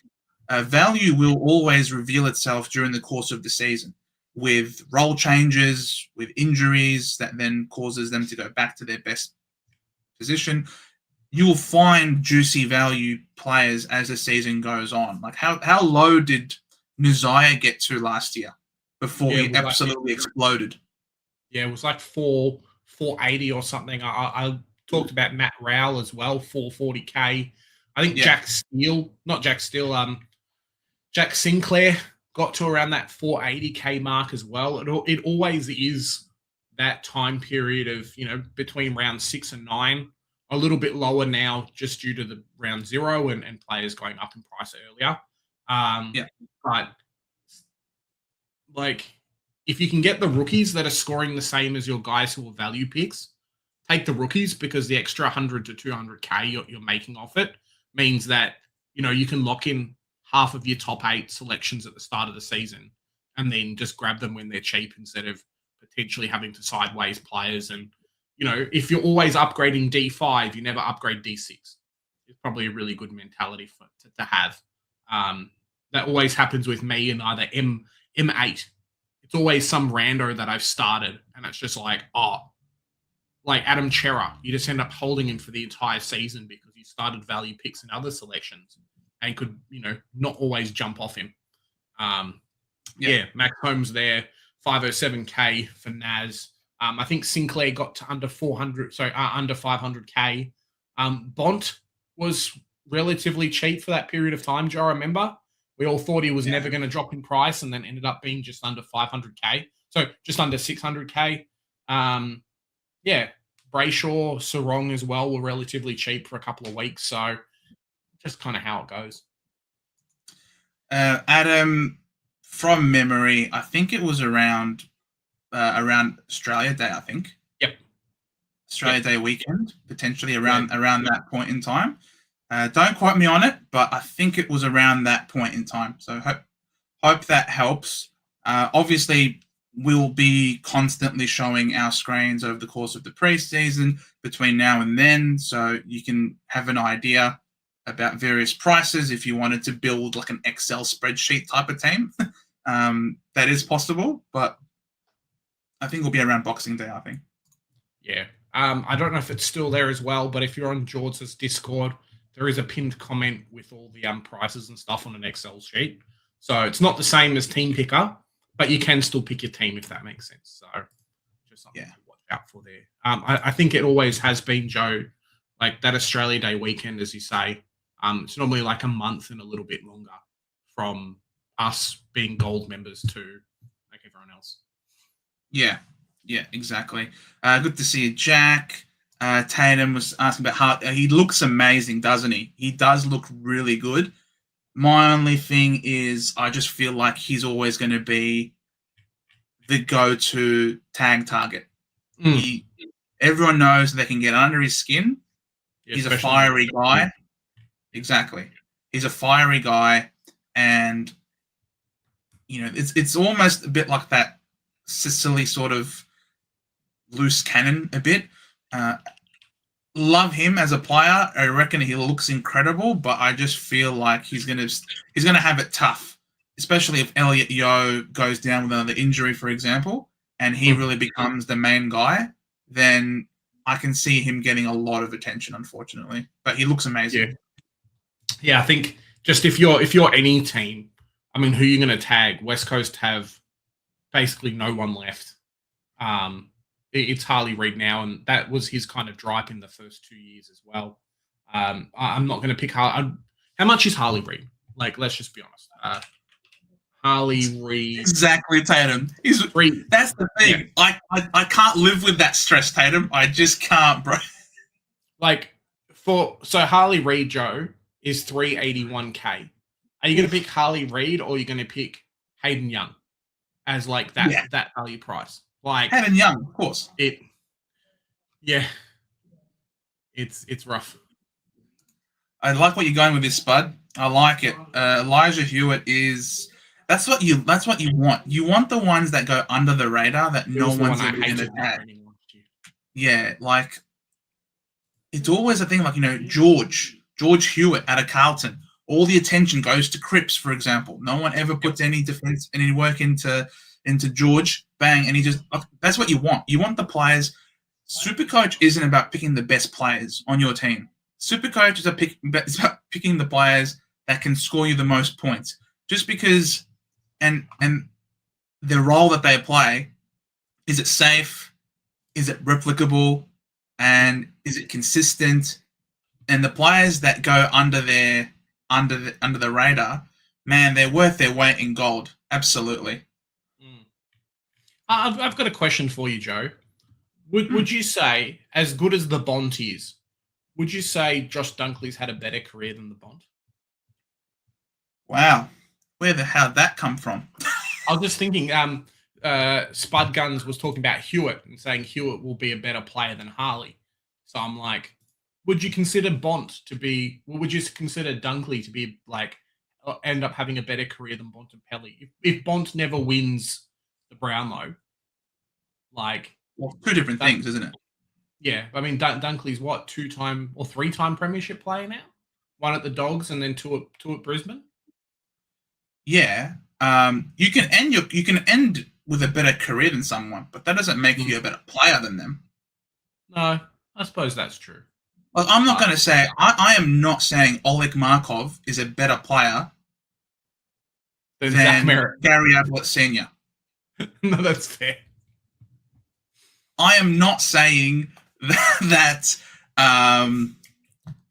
Value will always reveal itself during the course of the season with role changes, with injuries that then causes them to go back to their best position. You will find juicy value players as the season goes on. Like how low did Nuzaya get to last year before he absolutely exploded? Yeah, it was like 480 or something. I talked about Matt Rowell as well, 440K. I think Jack Sinclair got to around that 480K mark as well. It always is that time period of, between round 6 and 9, a little bit lower now just due to the round 0 and players going up in price earlier. But like, if you can get the rookies that are scoring the same as your guys who are value picks, take the rookies, because the extra 100 to 200K you're making off it means that, you can lock in half of your top 8 selections at the start of the season and then just grab them when they're cheap instead of potentially having to sideways players. And, if you're always upgrading D5, you never upgrade D6. It's probably a really good mentality to have. That always happens with me in either M8. It's always some rando that I've started, and it's just like Adam Chera. You just end up holding him for the entire season because you started value picks in other selections and could, not always jump off him. Max Holmes there, 507K for Naz. I think Sinclair got to under 500K. Bont was relatively cheap for that period of time, Joe, I remember. We all thought he was never going to drop in price and then ended up being just under 500K. So just under 600K. Brayshaw, Sarong as well were relatively cheap for a couple of weeks. So just kind of how it goes. Adam, from memory, I think it was around Australia Day, I think. Yep. Australia Day weekend, potentially around that point in time. Don't quote me on it, but I think it was around that point in time. So hope that helps. Obviously, we'll be constantly showing our screens over the course of the preseason between now and then, so you can have an idea about various prices if you wanted to build like an Excel spreadsheet type of team. That is possible, but I think it'll be around Boxing Day, I think. Yeah. I don't know if it's still there as well, but if you're on George's Discord, there is a pinned comment with all the prices and stuff on an Excel sheet. So it's not the same as Team Picker, but you can still pick your team if that makes sense. So just something to watch out for there. I think it always has been, Joe, like that Australia Day weekend, as you say. It's normally like a month and a little bit longer from us being gold members to like everyone else. Yeah, exactly. Good to see you, Jack. Tatum was asking about how he looks amazing, doesn't he? He does look really good. My only thing is I just feel like he's always going to be the go-to tag target. Everyone knows they can get under his skin. Yeah, he's a fiery guy. Exactly. He's a fiery guy, and it's almost a bit like that Sicily sort of loose cannon a bit. Love him as a player. I reckon he looks incredible, but I just feel like he's gonna have it tough, especially if Elliot Yeo goes down with another injury, for example, and he really becomes the main guy, then I can see him getting a lot of attention, unfortunately. But he looks amazing. Yeah, I think just if you're any team, I mean, who are you going to tag? West Coast have basically no one left. It's Harley Reid now, and that was his kind of gripe in the first 2 years as well. I'm not going to pick Harley. How much is Harley Reid? Like, let's just be honest. Harley Reid. Exactly, Tatum. That's the thing. Yeah. I can't live with that stress, Tatum. I just can't, bro. Like, so Harley Reid, Joe, is $381K. Are you going to pick Harley Reid or are you going to pick Hayden Young as like that value price? Like Hayden Young, of course. It's rough. I like what you're going with this, Spud. I like it. Elijah Hewitt is that's what you want. You want the ones that go under the radar that no one's ever going to tag. Yeah, like it's always a thing. Like George Hewitt out of Carlton. All the attention goes to Cripps, for example. No one ever puts any defense, any work into George. Bang, and he just that's what you want. You want the players. Supercoach isn't about picking the best players on your team. Supercoach is about picking the players that can score you the most points. Just because, and the role that they play, is it safe? Is it replicable? And is it consistent? And the players that go under the radar, man, they're worth their weight in gold. Absolutely. I've got a question for you, Joe. Would you say, as good as the Bont is, would you say Josh Dunkley's had a better career than the Bont? Wow. Where the hell did that come from? I was just thinking, Spud Guns was talking about Hewitt and saying Hewitt will be a better player than Harley. So I'm like, would you consider Bont to be, or would you consider Dunkley to be like, end up having a better career than Bont and Pelly? If Bont never wins the Brownlow, like... Well, two different things, isn't it? Yeah, I mean, Dunkley's what, 2-time or 3-time premiership player now? One at the Dogs and then two at Brisbane? Yeah. You can end with a better career than someone, but that doesn't make you a better player than them. No, I suppose that's true. Well, I'm not going to say, I am not saying Oleg Markov is a better player than Gary Ablett Sr. No, that's fair. I am not saying that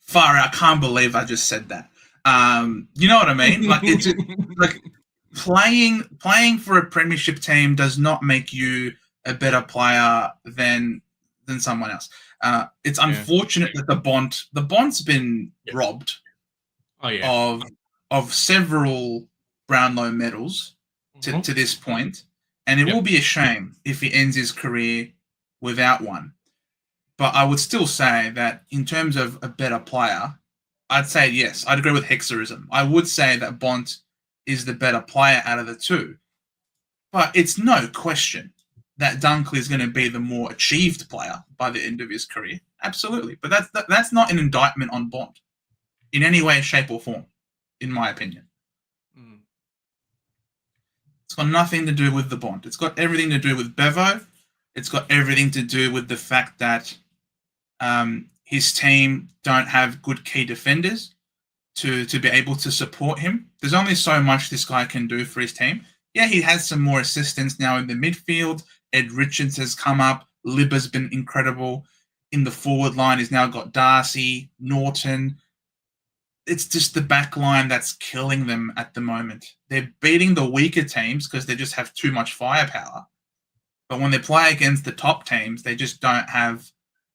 far out. I can't believe I just said that. You know what I mean? Like it's just, like playing for a premiership team does not make you a better player than someone else. It's unfortunate that the Bont's been robbed of several Brownlow medals to this point, and it will be a shame if he ends his career without one. But I would still say that in terms of a better player, I'd say yes. I'd agree with Hexerism. I would say that Bont is the better player out of the two. But it's no question that Dunkley is going to be the more achieved player by the end of his career. Absolutely. But that's not an indictment on Bont in any way, shape, or form, in my opinion. It's got nothing to do with the Bont. It's got everything to do with Bevo. It's got everything to do with the fact that his team don't have good key defenders to be able to support him. There's only so much this guy can do for his team. Yeah, he has some more assistance now in the midfield. Ed Richards has come up. Libba's been incredible. In the forward line, he's now got Darcy, Norton. It's just the back line that's killing them at the moment. They're beating the weaker teams because they just have too much firepower. But when they play against the top teams, they just don't have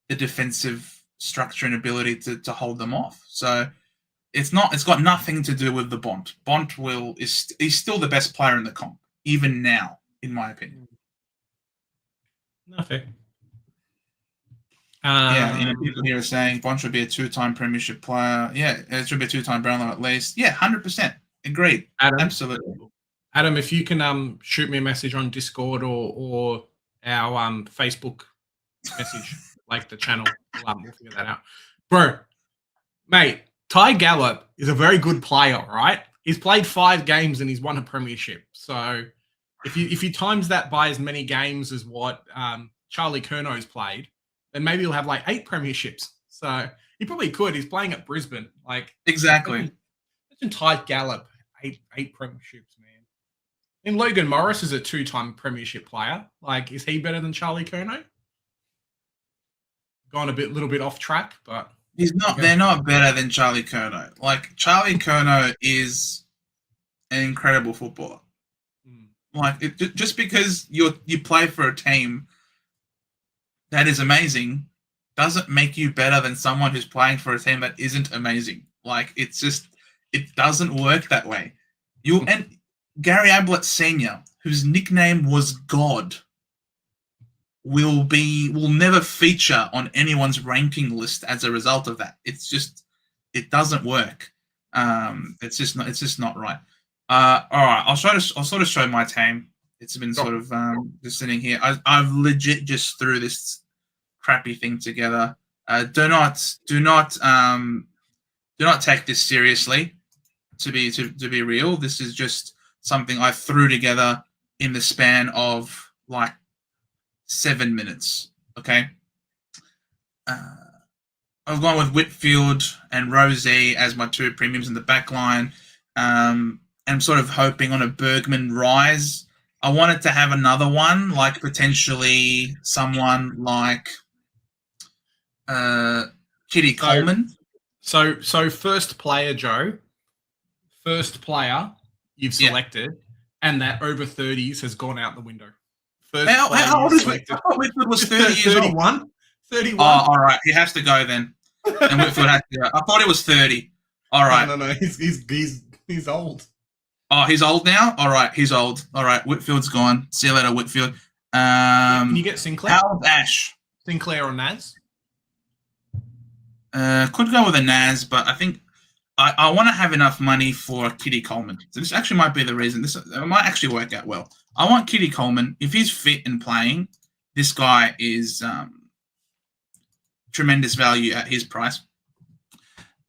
the defensive structure and ability to hold them off. So it's got nothing to do with the Bont. Bont is still the best player in the comp, even now, in my opinion. Nothing. People here are saying Bont should be a 2-time premiership player. Yeah, it should be a 2-time Brownlow at least. Yeah, 100%. Agreed. Adam, absolutely. Adam, if you can shoot me a message on Discord or our Facebook message, like the channel, we'll figure that out. Bro, mate, Ty Gallup is a very good player, right? he's played 5 games and he's won a premiership. So if you times that by as many games as what Charlie Curnow's played, then maybe he'll have like 8 premierships. So he probably could. He's playing at Brisbane. Like Exactly. imagine Ty Gallop, 8 premierships, man. And Logan Morris is a 2-time premiership player. Like, is he better than Charlie Curnow? Gone a little bit off track, but He's not. They're not better than Charlie Curnow. Like, Charlie Curnow is an incredible footballer. Like, just because you play for a team that is amazing doesn't make you better than someone who's playing for a team that isn't amazing. Like, it doesn't work that way. And Gary Ablett Sr., whose nickname was God, will never feature on anyone's ranking list as a result of that. It's just, it doesn't work. It's just not right. All right, I'll sort of show my team. It's been sort of just sitting here. I've legit just threw this crappy thing together. Do not take this seriously. To be real, this is just something I threw together in the span of like 7 minutes. Okay. I've gone with Whitfield and Rosie as my 2 premiums in the back line. I'm sort of hoping on a Bergman rise. I wanted to have another one, like potentially someone like Kitty Coleman. So first player, Joe. First player you've selected, and that over 30s has gone out the window. How old is Whitfield? I thought Whitfield was 30 years 31? old. 31? Oh, all right. He has to go then. And Whitfield has to go. I thought he was 30. All right. No. He's old. Oh, he's old now? All right. He's old. All right. Whitfield's gone. See you later, Whitfield. Can you get Sinclair? How old Ash? Sinclair or Naz? Could go with a Naz, but I think I want to have enough money for Kitty Coleman. So this actually might be the reason. It might actually work out well. I want Kitty Coleman. If he's fit and playing, this guy is tremendous value at his price.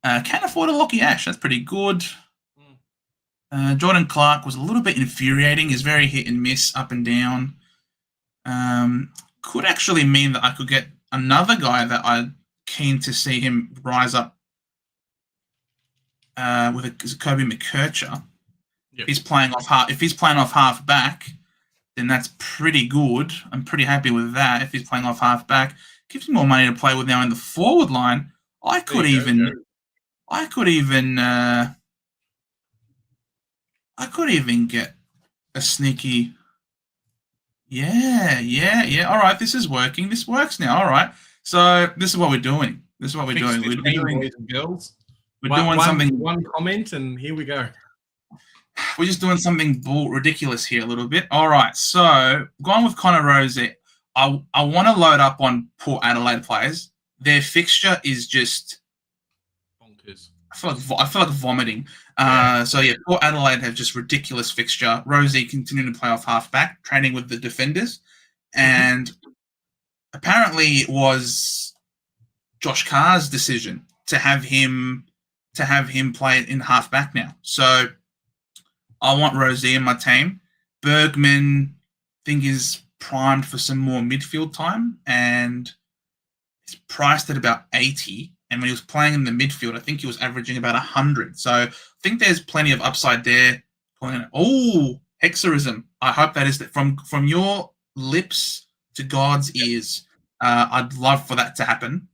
Can't afford a Lockie Ash. That's pretty good. Jordan Clark was a little bit infuriating. He's very hit and miss, up and down. Could actually mean that I could get another guy that I'm keen to see him rise up with a Kobe McKercher. Yep. If he's playing off half back, then that's pretty good. I'm pretty happy with that. If he's playing off half back, gives me more money to play with now in the forward line. I could even get a sneaky. Yeah. All right, this is working. This works now. All right. So this is what we're doing. We're doing boys and girls. We're doing something. One comment, and here we go. We're just doing something ridiculous here a little bit. All right, so going with Connor Rosie. I want to load up on Port Adelaide players. Their fixture is just bonkers. I feel like vomiting. So Port Adelaide have just ridiculous fixture. Rosie continuing to play off halfback, training with the defenders, and apparently it was Josh Carr's decision to have him play in halfback now. So I want Rosie in my team. Bergman, I think, is primed for some more midfield time, and he's priced at about 80. And when he was playing in the midfield, I think he was averaging about 100. So I think there's plenty of upside there. Oh, Hexerism. I hope that is from your lips to God's ears. I'd love for that to happen.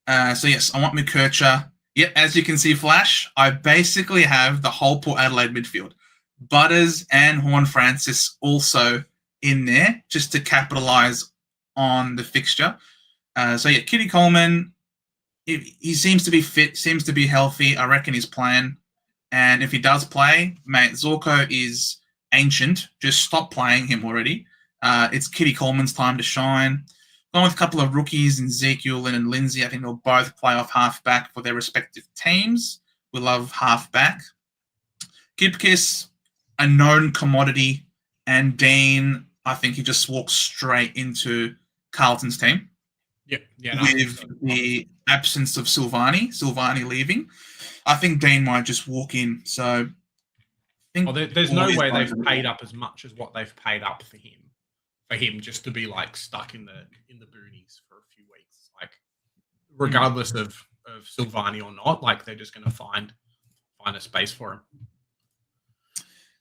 So yes, I want McKercher. Yep, as you can see, Flash, I basically have the whole Port Adelaide midfield. Butters and Horne-Francis also in there just to capitalise on the fixture. Kitty Coleman, he seems to be fit, seems to be healthy. I reckon he's playing. And if he does play, mate, Zorko is ancient. Just stop playing him already. It's Kitty Coleman's time to shine. Going with a couple of rookies in Ezekiel and Lindsay. I think they'll both play off half-back for their respective teams. We love half-back. Gibkiss, a known commodity. And Dean, I think he just walks straight into Carlton's team. Yeah, no, I think with so. the absence of Silvani leaving. I think Dean might just walk in. So I think There's all no these way guys they've paid up as much as what they've paid up for him just to be like stuck in the boonies for a few weeks. Like, regardless of Silvani or not, like they're just going to find a space for him.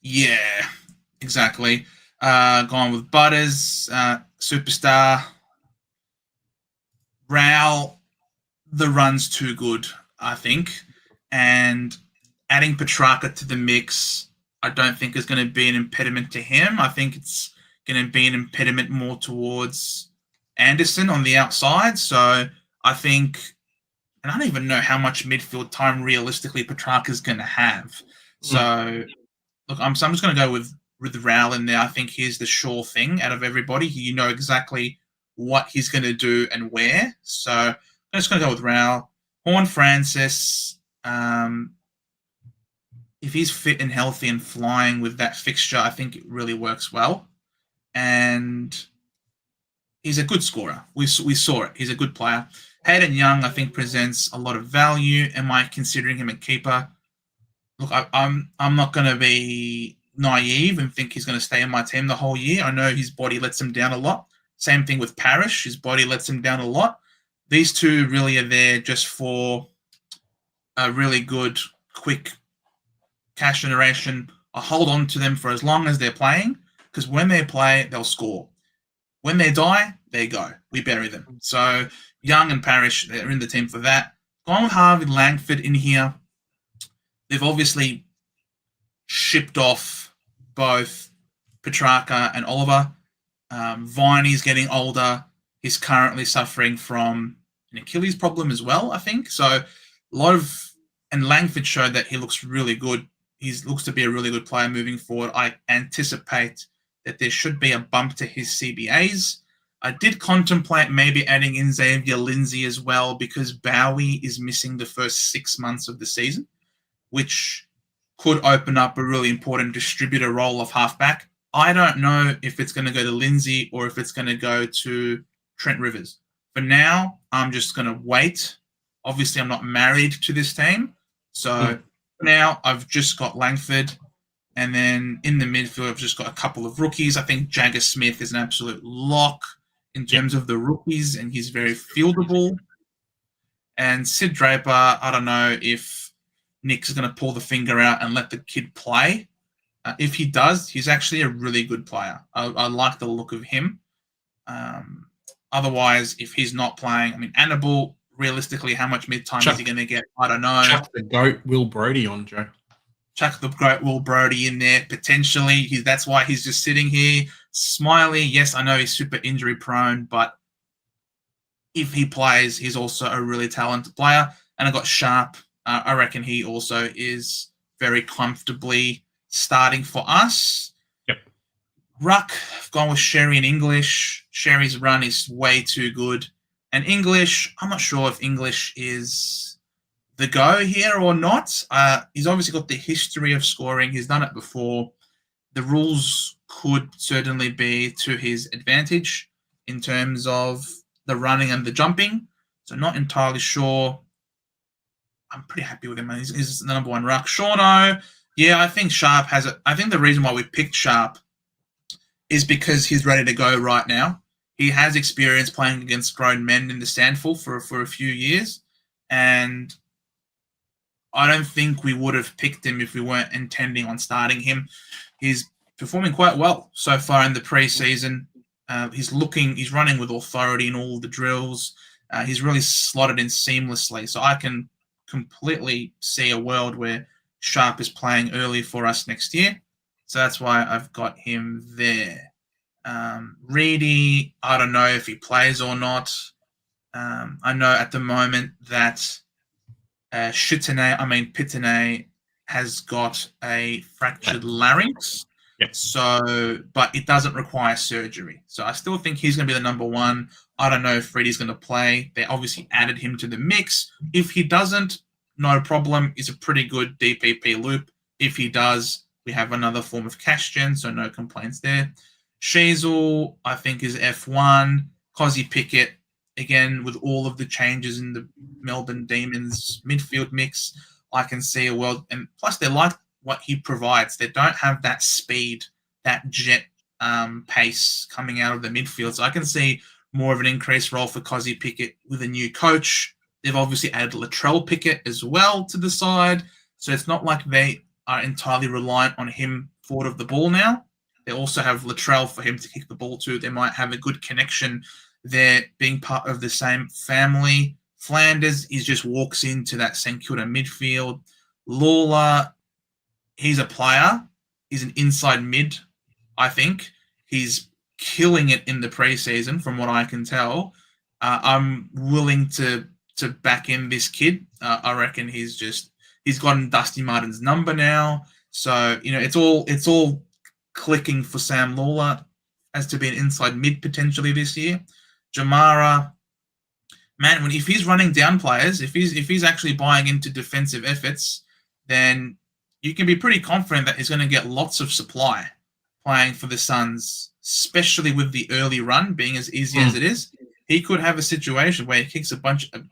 Yeah, exactly. Gone with Butters, superstar. Raul, the run's too good, I think. And adding Petrarca to the mix, I don't think is going to be an impediment to him. I think it's going to be an impediment more towards Anderson on the outside. So I think, and I don't even know how much midfield time realistically Petrarca is going to have. So look, I'm just going to go with Raul in there. I think he's the sure thing out of everybody. You know exactly what he's going to do and where. So I'm just going to go with Raul. Horn Francis, if he's fit and healthy and flying with that fixture, I think it really works well. And he's a good scorer. We saw it. He's a good player. Hayden Young, I think, presents a lot of value. Am I considering him a keeper? Look, I'm not going to be naive and think he's going to stay in my team the whole year. I know his body lets him down a lot. Same thing with Parrish. His body lets him down a lot. These two really are there just for a really good, quick cash generation. I'll hold on to them for as long as they're playing, because when they play, they'll score. When they die, they go. We bury them. So Young and Parrish, they're in the team for that. Gone with Harvey Langford in here. They've obviously shipped off both Petrarca and Oliver. Viney's getting older. He's currently suffering from an Achilles problem as well, I think. So and Langford showed that he looks really good. He looks to be a really good player moving forward. I anticipate that there should be a bump to his CBAs. I did contemplate maybe adding in Xavier Lindsay as well, because Bowie is missing the first 6 months of the season, which could open up a really important distributor role of halfback. I don't know if it's going to go to Lindsay or if it's going to go to Trent Rivers. For now, I'm just going to wait. Obviously, I'm not married to this team. So for now, I've just got Langford. And then in the midfield, I've just got a couple of rookies. I think Jagger Smith is an absolute lock in terms of the rookies, and he's very fieldable. And Sid Draper, I don't know if Nick's going to pull the finger out and let the kid play. If he does, he's actually a really good player. I like the look of him. Otherwise, if he's not playing, I mean, Annabelle, realistically, how much mid-time is he going to get? I don't know. Chuck the GOAT Will Brodie on, Joe. Chuck the GOAT Will Brodie in there, potentially. That's why he's just sitting here. Smiley, yes, I know he's super injury-prone, but if he plays, he's also a really talented player. And I got Sharp. I reckon he also is very comfortably starting for us. Yep. Ruck, I've gone with Sherry in English. Sherry's run is way too good. And English, I'm not sure if English is the go here or not. He's obviously got the history of scoring. He's done it before. The rules could certainly be to his advantage in terms of the running and the jumping. So not entirely sure. I'm pretty happy with him. He's the number one ruck. Shauno, yeah, I think Sharp has it. I think the reason why we picked Sharp is because he's ready to go right now. He has experience playing against grown men in the Sandful for a few years, and I don't think we would have picked him if we weren't intending on starting him. He's performing quite well so far in the preseason. He's running with authority in all the drills. He's really slotted in seamlessly. So I can completely see a world where Sharp is playing early for us next year. So that's why I've got him there. Reedy, I don't know if he plays or not. I know at the moment that Pitane has got a fractured larynx. Yep. So, but it doesn't require surgery. So I still think he's going to be the number one. I don't know if Freddie's going to play. They obviously added him to the mix. If he doesn't, no problem. It's a pretty good DPP loop. If he does, we have another form of cash gen, so no complaints there. Shazel, I think, is F1. Cozzy Pickett, again, with all of the changes in the Melbourne Demons midfield mix, I can see a world. And plus, they like what he provides. They don't have that speed, that jet pace coming out of the midfield. So I can see more of an increased role for Cozzy Pickett with a new coach. They've obviously added Latrell Pickett as well to the side. So it's not like they are entirely reliant on him forward of the ball now. They also have Latrell for him to kick the ball to. They might have a good connection there, being part of the same family. Flanders, he just walks into that St Kilda midfield. Lawler, he's a player. He's an inside mid, I think. He's killing it in the preseason, from what I can tell. I'm willing to back in this kid. I reckon he's gotten Dusty Martin's number now. So, it's all clicking for Sam Lawler as to be an inside mid potentially this year. Jamara, man, if he's running down players, if he's actually buying into defensive efforts, then you can be pretty confident that he's going to get lots of supply playing for the Suns, especially with the early run being as easy as it is. He could have a situation where he kicks a bunch of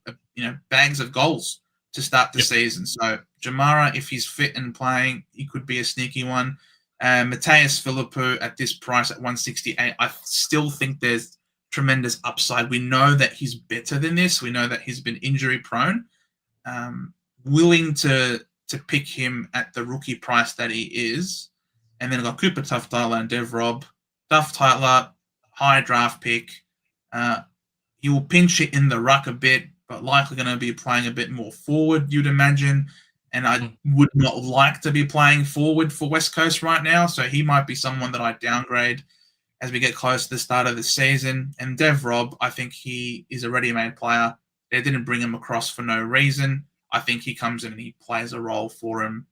bags of goals to start the season. So Jamara, if he's fit and playing, he could be a sneaky one. Mateus Philippou at this price at 168, I still think there's tremendous upside. We know that he's better than this. We know that he's been injury prone. Willing to pick him at the rookie price that he is. And then I've got Cooper Tuff-Tyler and Dev Rob. Tuff-Tyler, high draft pick. He will pinch it in the ruck a bit, but likely going to be playing a bit more forward, you'd imagine. And I would not like to be playing forward for West Coast right now, so he might be someone that I downgrade as we get close to the start of the season. And Dev Rob, I think he is a ready-made player. They didn't bring him across for no reason. I think he comes in and he plays a role for him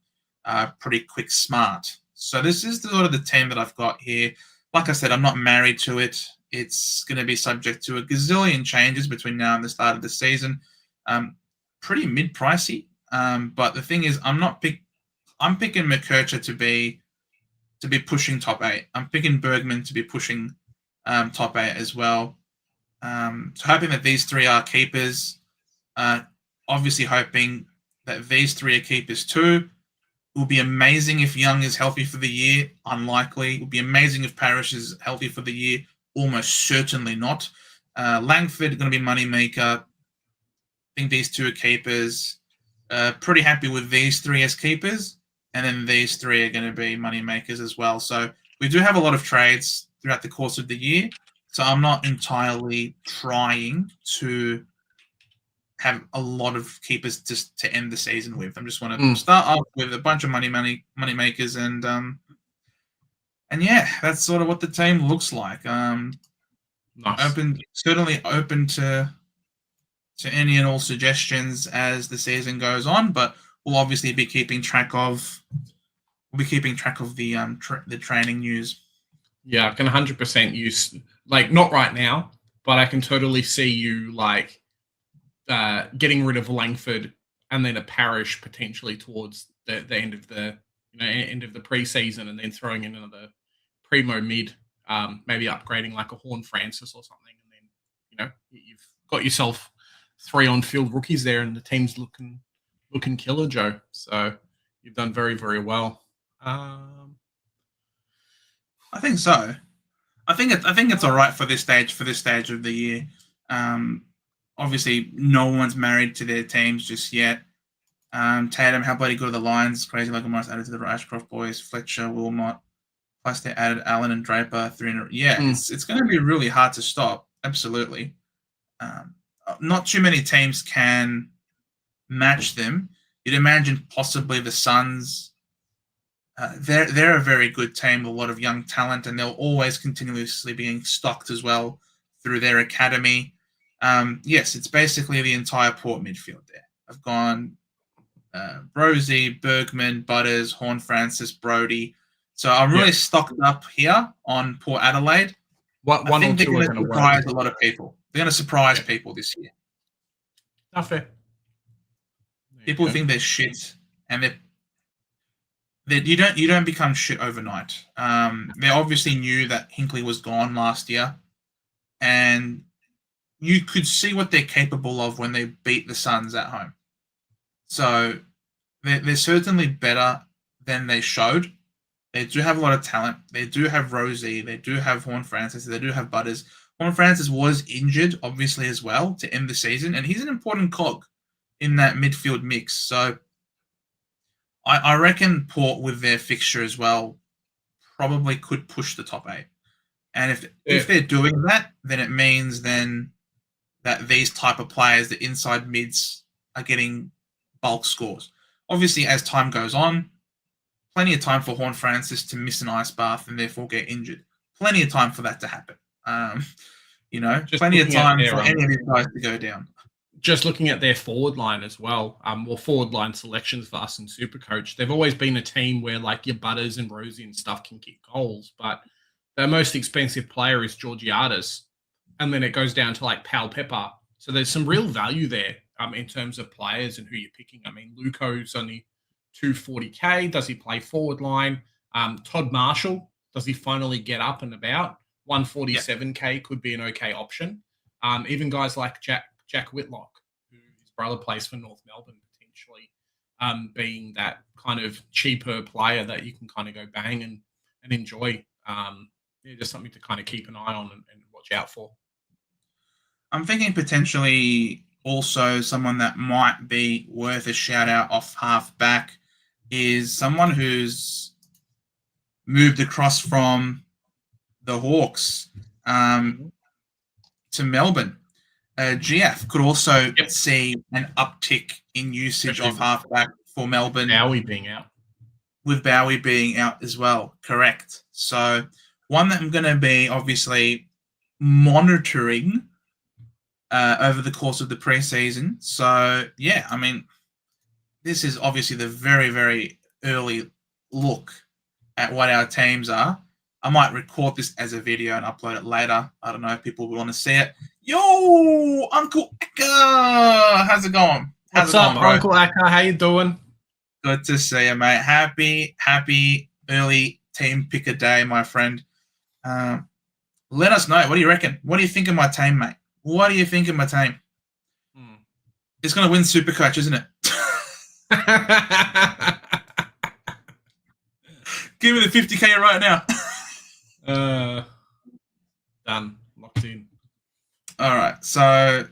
pretty quick smart. So this is sort of the team that I've got here. Like I said, I'm not married to it. It's going to be subject to a gazillion changes between now and the start of the season. Pretty mid-pricey. But the thing is, I'm picking McKercher to be pushing top 8. I'm picking Bergman to be pushing top 8 as well. So hoping that these three are keepers. Obviously hoping that these three are keepers too. It would be amazing if Young is healthy for the year. Unlikely. It would be amazing if Parrish is healthy for the year. Almost certainly not. Langford going to be moneymaker. I think these two are keepers. Pretty happy with these three as keepers. And then these three are going to be moneymakers as well. So we do have a lot of trades throughout the course of the year. So I'm not entirely trying to have a lot of keepers just to end the season with. I just want to start off with a bunch of money makers, and yeah, that's sort of what the team looks like. Nice. Certainly open to any and all suggestions as the season goes on, but we'll obviously be keeping track of the training news. Yeah, I can 100% use, not right now, but I can totally see you getting rid of Langford and then a Parrish potentially towards the end of the end of the preseason, and then throwing in another primo mid, maybe upgrading like a Horn Francis or something, and then you've got yourself 3 on-field rookies there, and the team's looking killer, Joe. So you've done very, very well. I think so. I think it's all right for this stage of the year. Obviously, no one's married to their teams just yet. Tatum, how bloody good are the Lions? Crazy like Morris added to the Ashcroft boys. Fletcher, Wilmot. Plus they added Allen and Draper. 3 in a, it's going to be really hard to stop. Absolutely. Not too many teams can match them. You'd imagine possibly the Suns. They're a very good team with a lot of young talent, and they'll always continuously being stocked as well through their academy. Yes, it's basically the entire Port midfield there. I've gone Rosie, Bergman, Butters, Horn Francis, Brody. So I'm really stocked up here on Port Adelaide. I think they're going to surprise a lot of people. They're going to surprise people this year. Not fair. People think they're shit, and you don't become shit overnight. They obviously knew that Hinkley was gone last year, and you could see what they're capable of when they beat the Suns at home. So they're certainly better than they showed. They do have a lot of talent. They do have Rosie. They do have Horn Francis. They do have Butters. Horn Francis was injured, obviously, as well, to end the season, and he's an important cog in that midfield mix. So I reckon Port, with their fixture as well, probably could push the top 8. And if they're doing that, then it means then that these type of players, the inside mids, are getting bulk scores. Obviously, as time goes on, plenty of time for Horn Francis to miss an ice bath and therefore get injured. Plenty of time for that to happen. Plenty of time for any of these guys to go down. Just looking at their forward line as well, forward line selections for us in Supercoach, they've always been a team where like your Butters and Rosie and stuff can kick goals, but their most expensive player is Georgiades, and then it goes down to like Pal Pepper. So there's some real value there in terms of players and who you're picking. I mean, Luco's only 240K. Does he play forward line? Todd Marshall, does he finally get up and about? 147K could be an okay option. Even guys like Jack Whitlock, who his brother plays for North Melbourne, potentially being that kind of cheaper player that you can kind of go bang and enjoy. Just something to kind of keep an eye on and watch out for. I'm thinking potentially also someone that might be worth a shout out off half back is someone who's moved across from the Hawks to Melbourne. GF could also see an uptick in usage of halfback for Melbourne. Bowie being out. With Bowie being out as well, correct. So one that I'm going to be obviously monitoring over the course of the preseason. So, yeah, I mean, this is obviously the very, very early look at what our teams are. I might record this as a video and upload it later. I don't know if people will want to see it. Yo, Uncle Aka! How's it going? What's up, Uncle Aka? How you doing? Good to see you, mate. Happy early team picker day, my friend. Let us know. What do you reckon? What do you think of my team, mate? What do you think of my team? It's going to win Supercoach, isn't it? Give me the 50K right now. Done. Locked in. All right. So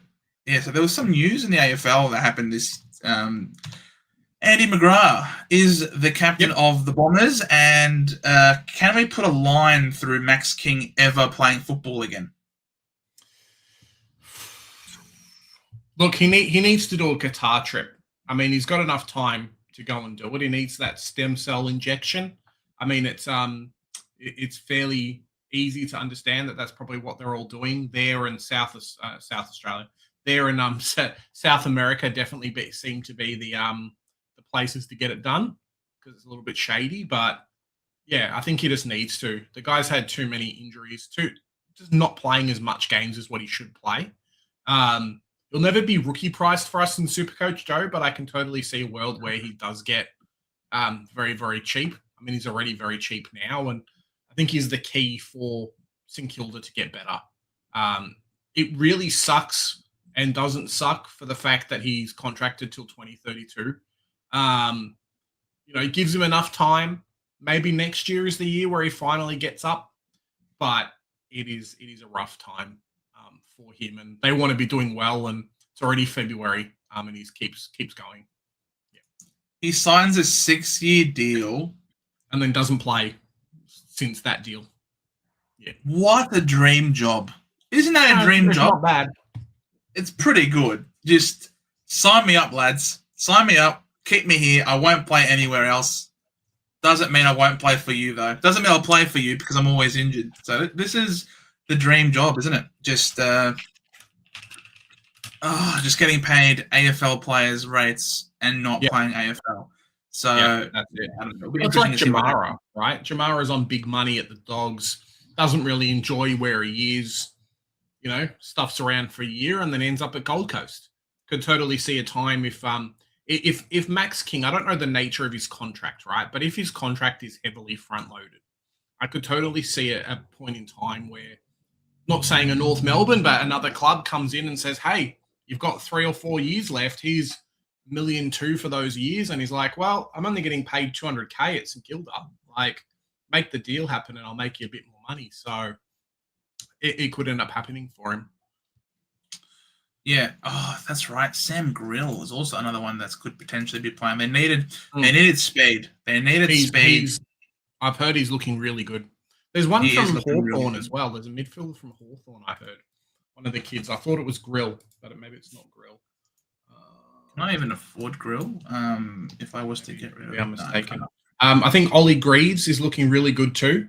there was some news in the AFL that happened this. Andy McGrath is the captain of the Bombers, and can we put a line through Max King ever playing football again? Look, he needs to do a Qatar trip. I mean, he's got enough time to go and do it. He needs that stem cell injection. I mean, it's fairly easy to understand that that's probably what they're all doing there in South Australia. There in South America definitely seem to be the places to get it done because it's a little bit shady. But yeah, I think he just needs to. The guy's had too many injuries, just not playing as much games as what he should play. He'll never be rookie priced for us in Supercoach, Joe, but I can totally see a world where he does get very, very cheap. I mean, he's already very cheap now, and I think he's the key for St Kilda to get better. It really sucks and doesn't suck for the fact that he's contracted till 2032. It gives him enough time. Maybe next year is the year where he finally gets up, but it is a rough time for him, and they want to be doing well, and it's already February, and he keeps going. Yeah. He signs a 6-year deal and then doesn't play since that deal. Yeah. What a dream job. Isn't that a dream job? Not bad. It's pretty good. Just sign me up, lads. Sign me up. Keep me here. I won't play anywhere else. Doesn't mean I won't play for you, though. Doesn't mean I'll play for you because I'm always injured. So this is the dream job, isn't it? Just getting paid AFL players' rates and not playing AFL. So that's it. I don't know. It's like Jamara, right? Jamara's on big money at the Dogs. Doesn't really enjoy where he is. Stuffs around for a year and then ends up at Gold Coast. Could totally see a time if Max King, I don't know the nature of his contract, right? But if his contract is heavily front-loaded, I could totally see a point in time where not saying a North Melbourne, but another club comes in and says, hey, you've got 3 or 4 years left. Here's $1.2 million for those years. And he's like, well, I'm only getting paid $200K at St Kilda. Like, make the deal happen and I'll make you a bit more money. So it could end up happening for him. Yeah. Oh, that's right. Sam Grill is also another one that could potentially be playing. They needed speed. They needed speed. I've heard he's looking really good. There's one from Hawthorn really as well. There's a midfielder from Hawthorn, I heard. One of the kids. I thought it was Grill, but maybe it's not Grill. Can I even afford Grill? If I was to get rid of it. I'm mistaken. I think Ollie Greaves is looking really good too.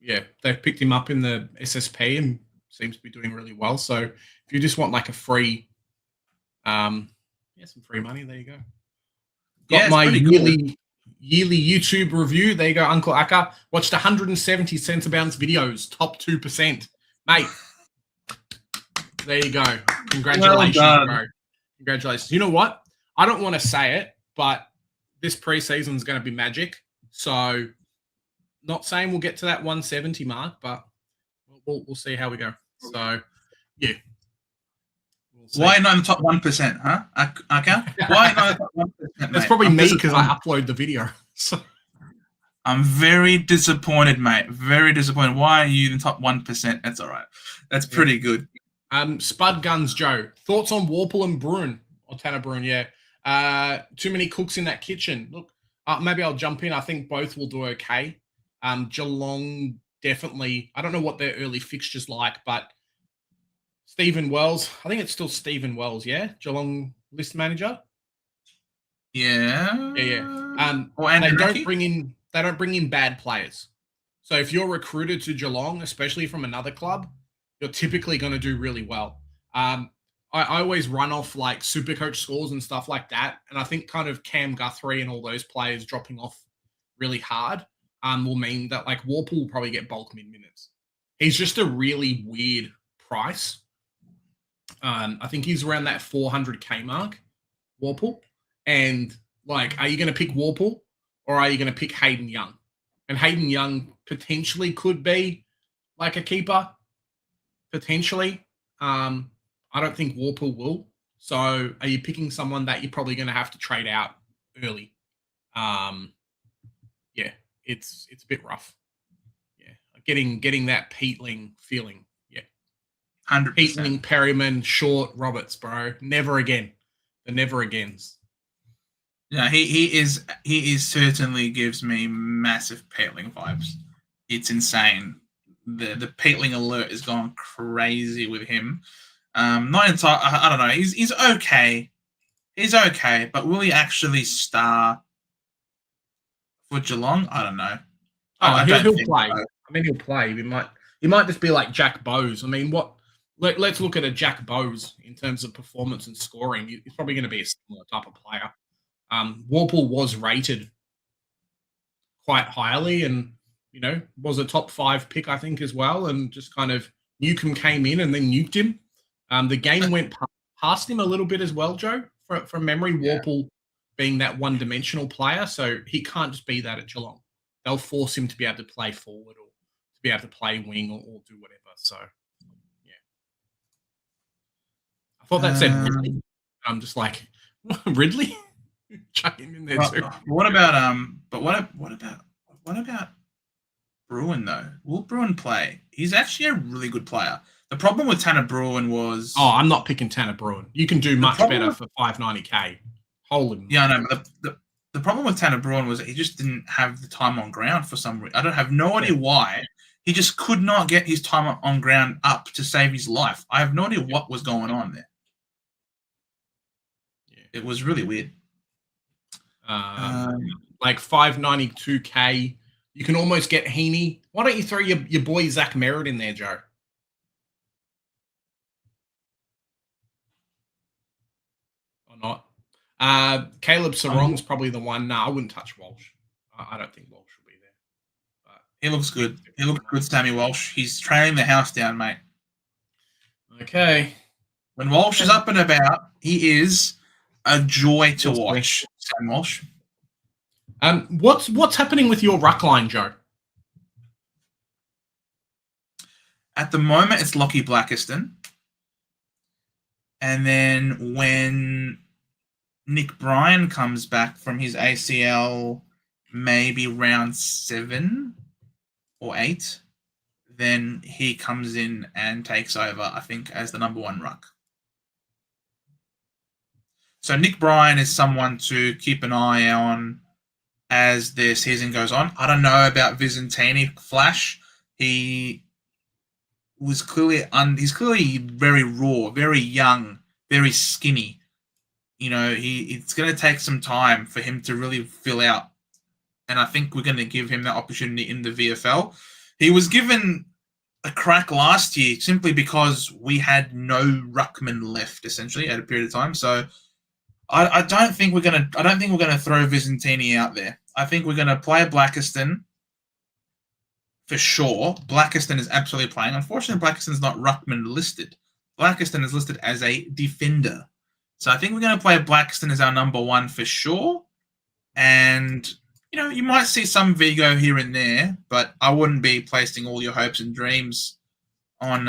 Yeah, they've picked him up in the SSP and seems to be doing really well. So if you just want like a free, some free money, there you go. Got my yearly YouTube review. There you go, Uncle Akka. Watched 170 Centre Bounce videos, top 2%. Mate, there you go. Congratulations, bro. Congratulations. You know what? I don't want to say it, but this preseason is going to be magic. So not saying we'll get to that 170 mark, but we'll see how we go. So, yeah. Why not in the top 1%, huh? Akka? Why not in the top 1%, That's probably me because I upload the video. So. I'm very disappointed, mate. Very disappointed. Why are you in the top 1%? That's all right. That's pretty good. Spud Guns Joe. Thoughts on Warple and Bruin? Or Tanner Bruin, yeah. Too many cooks in that kitchen. Look, maybe I'll jump in. I think both will do okay. Geelong definitely, I don't know what their early fixture's like, but Stephen Wells, I think it's still Stephen Wells, yeah? Geelong list manager? Yeah. Yeah. They don't bring in bad players. So if you're recruited to Geelong, especially from another club, you're typically going to do really well. I always run off like Supercoach scores and stuff like that. And I think kind of Cam Guthrie and all those players dropping off really hard will mean that like Warple will probably get bulk mid-minutes. He's just a really weird price. I think he's around that 400K mark, Warple. And like, are you going to pick Warple or are you going to pick Hayden Young? And Hayden Young potentially could be like a keeper, potentially. I don't think Warple will. So are you picking someone that you're probably going to have to trade out early? Yeah, it's a bit rough. Yeah, getting that Peatling feeling. Yeah, 100%. Peatling, Perryman, Short, Roberts, bro. Never again. The never agains. Yeah, he is certainly gives me massive Peatling vibes. It's insane. The Peatling alert is going crazy with him. Not entirely. I don't know. He's okay. He's okay, but will he actually star for Geelong? I don't know. He'll play. So. I mean, he'll play. He might just be like Jack Bowes. I mean, let's look at a Jack Bowes in terms of performance and scoring. He's probably going to be a similar type of player. Warple was rated quite highly and, was a top 5 pick, I think, as well. And just kind of Newcomb came in and then nuked him. The game went past him a little bit as well, Joe, from memory. Warple being that one-dimensional player, so he can't just be that at Geelong. They'll force him to be able to play forward or to be able to play wing or do whatever. So, yeah. I thought that said Ridley. I'm just like, Ridley? Chuck him in there too. What about Bruin though? Will Bruin play? He's actually a really good player. The problem with Tanner Bruin was... Oh, I'm not picking Tanner Bruin. You can do much better for 590K. Holy yeah, I know. But the problem with Tanner Bruin was that he just didn't have the time on ground for some reason. I don't have no idea why. He just could not get his time on ground up to save his life. I have no idea what was going on there. Yeah. It was really weird. Like 592K. You can almost get Heaney. Why don't you throw your boy Zach Merritt in there, Joe? Or not? Caleb Sarong's probably the one. No, I wouldn't touch Walsh. I don't think Walsh will be there. But he looks good. He looks good, Sammy Walsh. He's training the house down, mate. Okay. When Walsh is up and about, he is a joy to watch. Sam Walsh. What's happening with your ruck line, Joe? At the moment, it's Lockie Blackiston. And then when Nick Bryan comes back from his ACL, maybe round 7 or 8, then he comes in and takes over, I think, as the number 1 ruck. So Nick Bryan is someone to keep an eye on as the season goes on. I don't know about Visentini Flash. He was he's clearly very raw, very young, very skinny. It's going to take some time for him to really fill out. And I think we're going to give him that opportunity in the VFL. He was given a crack last year simply because we had no ruckman left, essentially, at a period of time. So I don't think we're going to throw Visentini out there. I think we're going to play Blackiston for sure. Blackiston is absolutely playing. Unfortunately, Blackiston's not ruckman listed. Blackiston is listed as a defender. So I think we're going to play Blackiston as our number 1 for sure. And, you might see some Vigo here and there, but I wouldn't be placing all your hopes and dreams on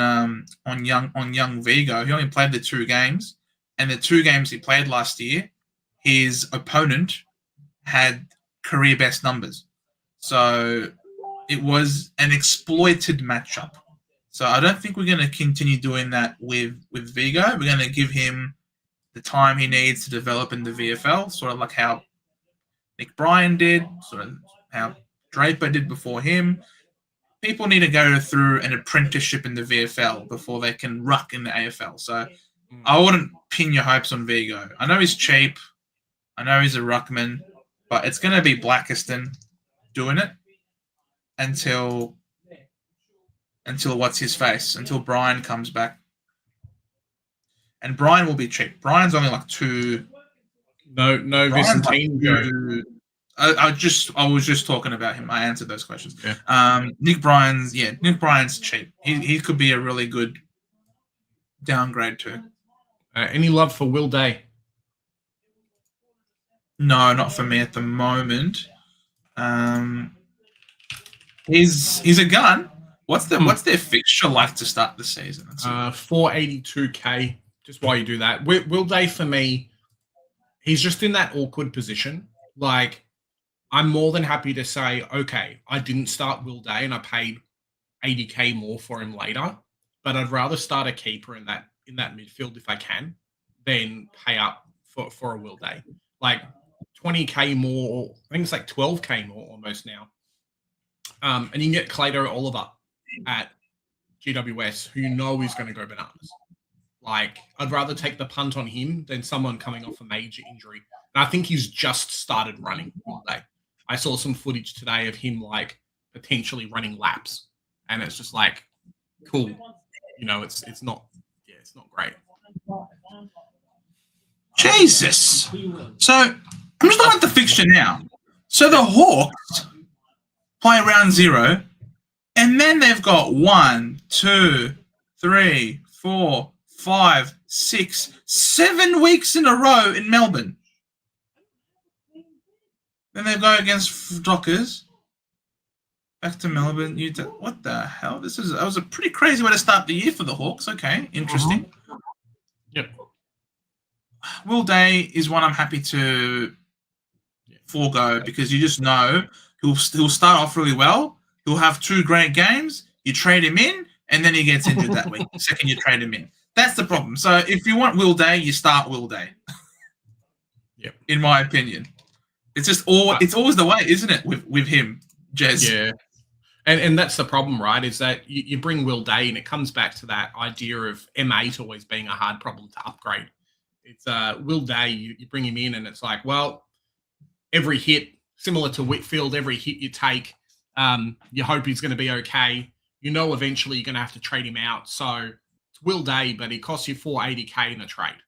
young Vigo. He only played the 2 games. And the 2 games he played last year, his opponent had career best numbers. So it was an exploited matchup. So I don't think we're going to continue doing that with Vigo. We're going to give him the time he needs to develop in the VFL, sort of like how Nick Bryan did, sort of how Draper did before him. People need to go through an apprenticeship in the VFL before they can ruck in the AFL. So I wouldn't pin your hopes on Vigo. I know he's cheap. I know he's a ruckman, but it's going to be Blackiston doing it until what's his face, until Bryan comes back. And Bryan will be cheap. Bryan's only like 2. No, Visentini. I was just talking about him. I answered those questions. Yeah. Nick Bryan's cheap. He could be a really good downgrade too. Any love for Will Day? No, not for me at the moment. He's a gun. What's their fixture like to start the season? 482K. Just while you do that, Will Day for me, he's just in that awkward position. Like, I'm more than happy to say, okay, I didn't start Will Day and I paid 80K more for him later, but I'd rather start a keeper in that midfield if I can than pay up for a Will Day. Like 20K more, I think it's like 12K more almost now. And you can get Clado Oliver at GWS, who is going to go bananas. Like, I'd rather take the punt on him than someone coming off a major injury. And I think he's just started running all day. I saw some footage today of him, like, potentially running laps. And it's just like, cool. It's not great. Jesus. So, I'm just looking at the fixture now. So the Hawks play round 0, and then they've got 1, 2, 3, 4, 5, 6, 7 weeks in a row in Melbourne. Then they go against Dockers. Back to Melbourne. What the hell? That was a pretty crazy way to start the year for the Hawks. Okay, interesting. Yep. Will Day is one I'm happy to forego because you just know he'll start off really well. He'll have 2 great games. You trade him in, and then he gets injured that week. The second you trade him in. That's the problem. So if you want Will Day, you start Will Day. Yep. In my opinion. It's just it's always the way, isn't it, with him, Jez? Yeah. And that's the problem, right, is that you bring Will Day and it comes back to that idea of M8 always being a hard problem to upgrade. It's Will Day, you bring him in and it's like, well, every hit, similar to Whitfield, every hit you take, you hope he's going to be okay. Eventually you're going to have to trade him out. So it's Will Day, but he costs you 480K in a trade.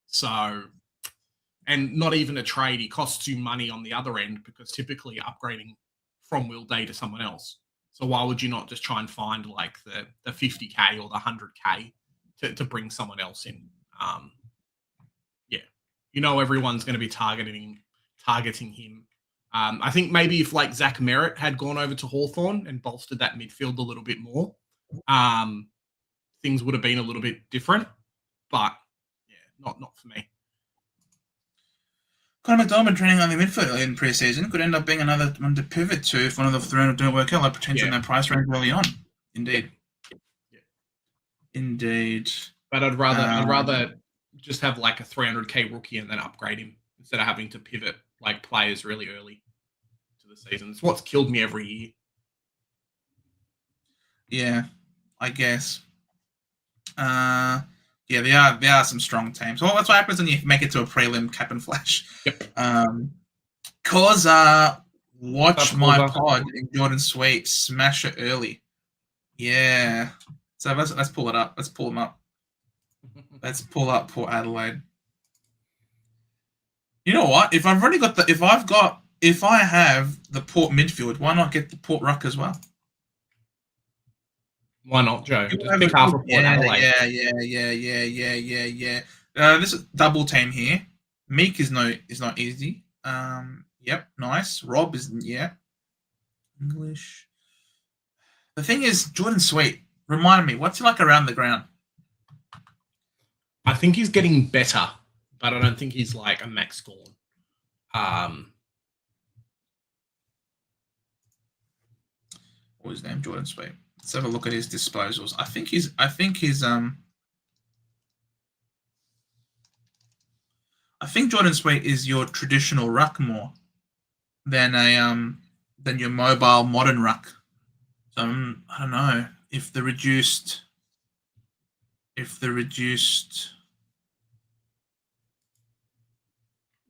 So, and not even a trade, he costs you money on the other end because typically you're upgrading from Will Day to someone else. So why would you not just try and find like the 50K or the 100K to bring someone else in? Everyone's going to be targeting him. I think maybe if like Zach Merritt had gone over to Hawthorn and bolstered that midfield a little bit more, things would have been a little bit different. But yeah, not for me. Conor McDormand training on the midfield in pre-season could end up being another one to pivot to if one of the three don't work out, like potentially in that price range early on. Indeed. Yeah. Indeed. But I'd rather just have like a 300k rookie and then upgrade him instead of having to pivot like players really early to the season. It's what's killed me every year. Yeah, I guess. Yeah, there are some strong teams. Well, that's what happens when you make it to a prelim cap and flash. Yep. Watch my pod in Jordan Sweet. Smash it early. Yeah. So let's pull it up. Let's pull them up. Let's pull up Port Adelaide. You know what? If I have the Port midfield, why not get the Port ruck as well? Why not, Joe? Just pick half of Port Adelaide. Yeah. This is double team here. Meek is not easy. Yep, nice. Rob is English. The thing is, Jordan Sweet. Remind me, what's he like around the ground? I think he's getting better, but I don't think he's like a Max Gorn. What was his name? Jordan Sweet. Let's have a look at his disposals. I think Jordan Sweet is your traditional ruck more than your mobile modern ruck. So I don't know if the reduced.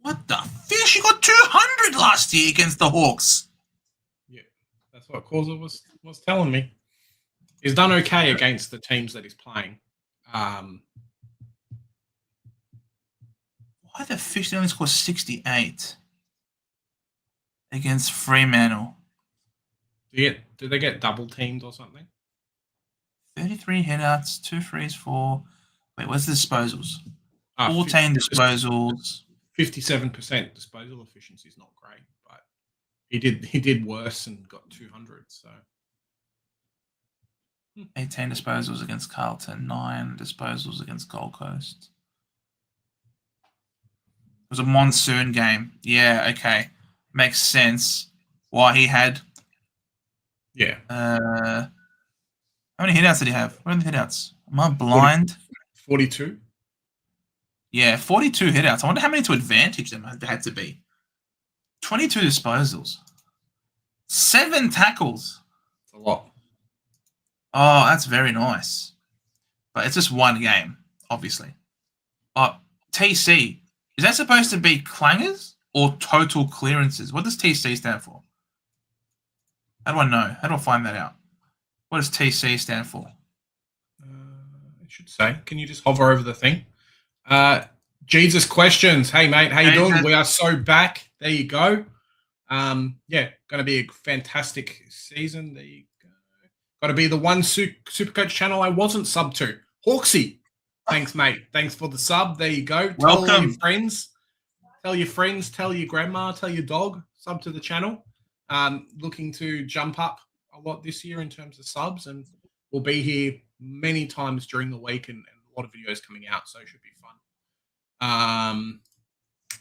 What the fish? You got 200 last year against the Hawks. Yeah, that's what Causa was telling me. He's done okay against the teams that he's playing. Why the fish only scored 68 against Fremantle? Do they get double teamed or something? 33 headouts, 2 frees, 4. Wait, what's the disposals? 14 disposals. 57% disposal efficiency is not great, but he did worse and got 200. So 18 disposals against Carlton, 9 disposals against Gold Coast. It was a monsoon game. Yeah, okay. Makes sense why he had. Yeah. How many hitouts did he have? What are the hitouts? Am I blind? 42. Yeah, 42 hitouts. I wonder how many to advantage them had to be. 22 disposals. 7 tackles. That's a lot. Oh, that's very nice. But it's just one game, obviously. TC. Is that supposed to be clangers or total clearances? What does TC stand for? How do I know? How do I find that out? What does TC stand for? It should say. Can you just hover over the thing? Jesus questions. Hey, mate. How you doing? We are so back. There you go. Going to be a fantastic season. There you go. Got to be the one Supercoach channel I wasn't sub to. Hawksy. Thanks, mate. Thanks for the sub. There you go. Welcome. Tell your friends. Tell your friends. Tell your grandma. Tell your dog. Sub to the channel. Looking to jump up a lot this year in terms of subs, and we'll be here many times during the week and a lot of videos coming out, so it should be fun.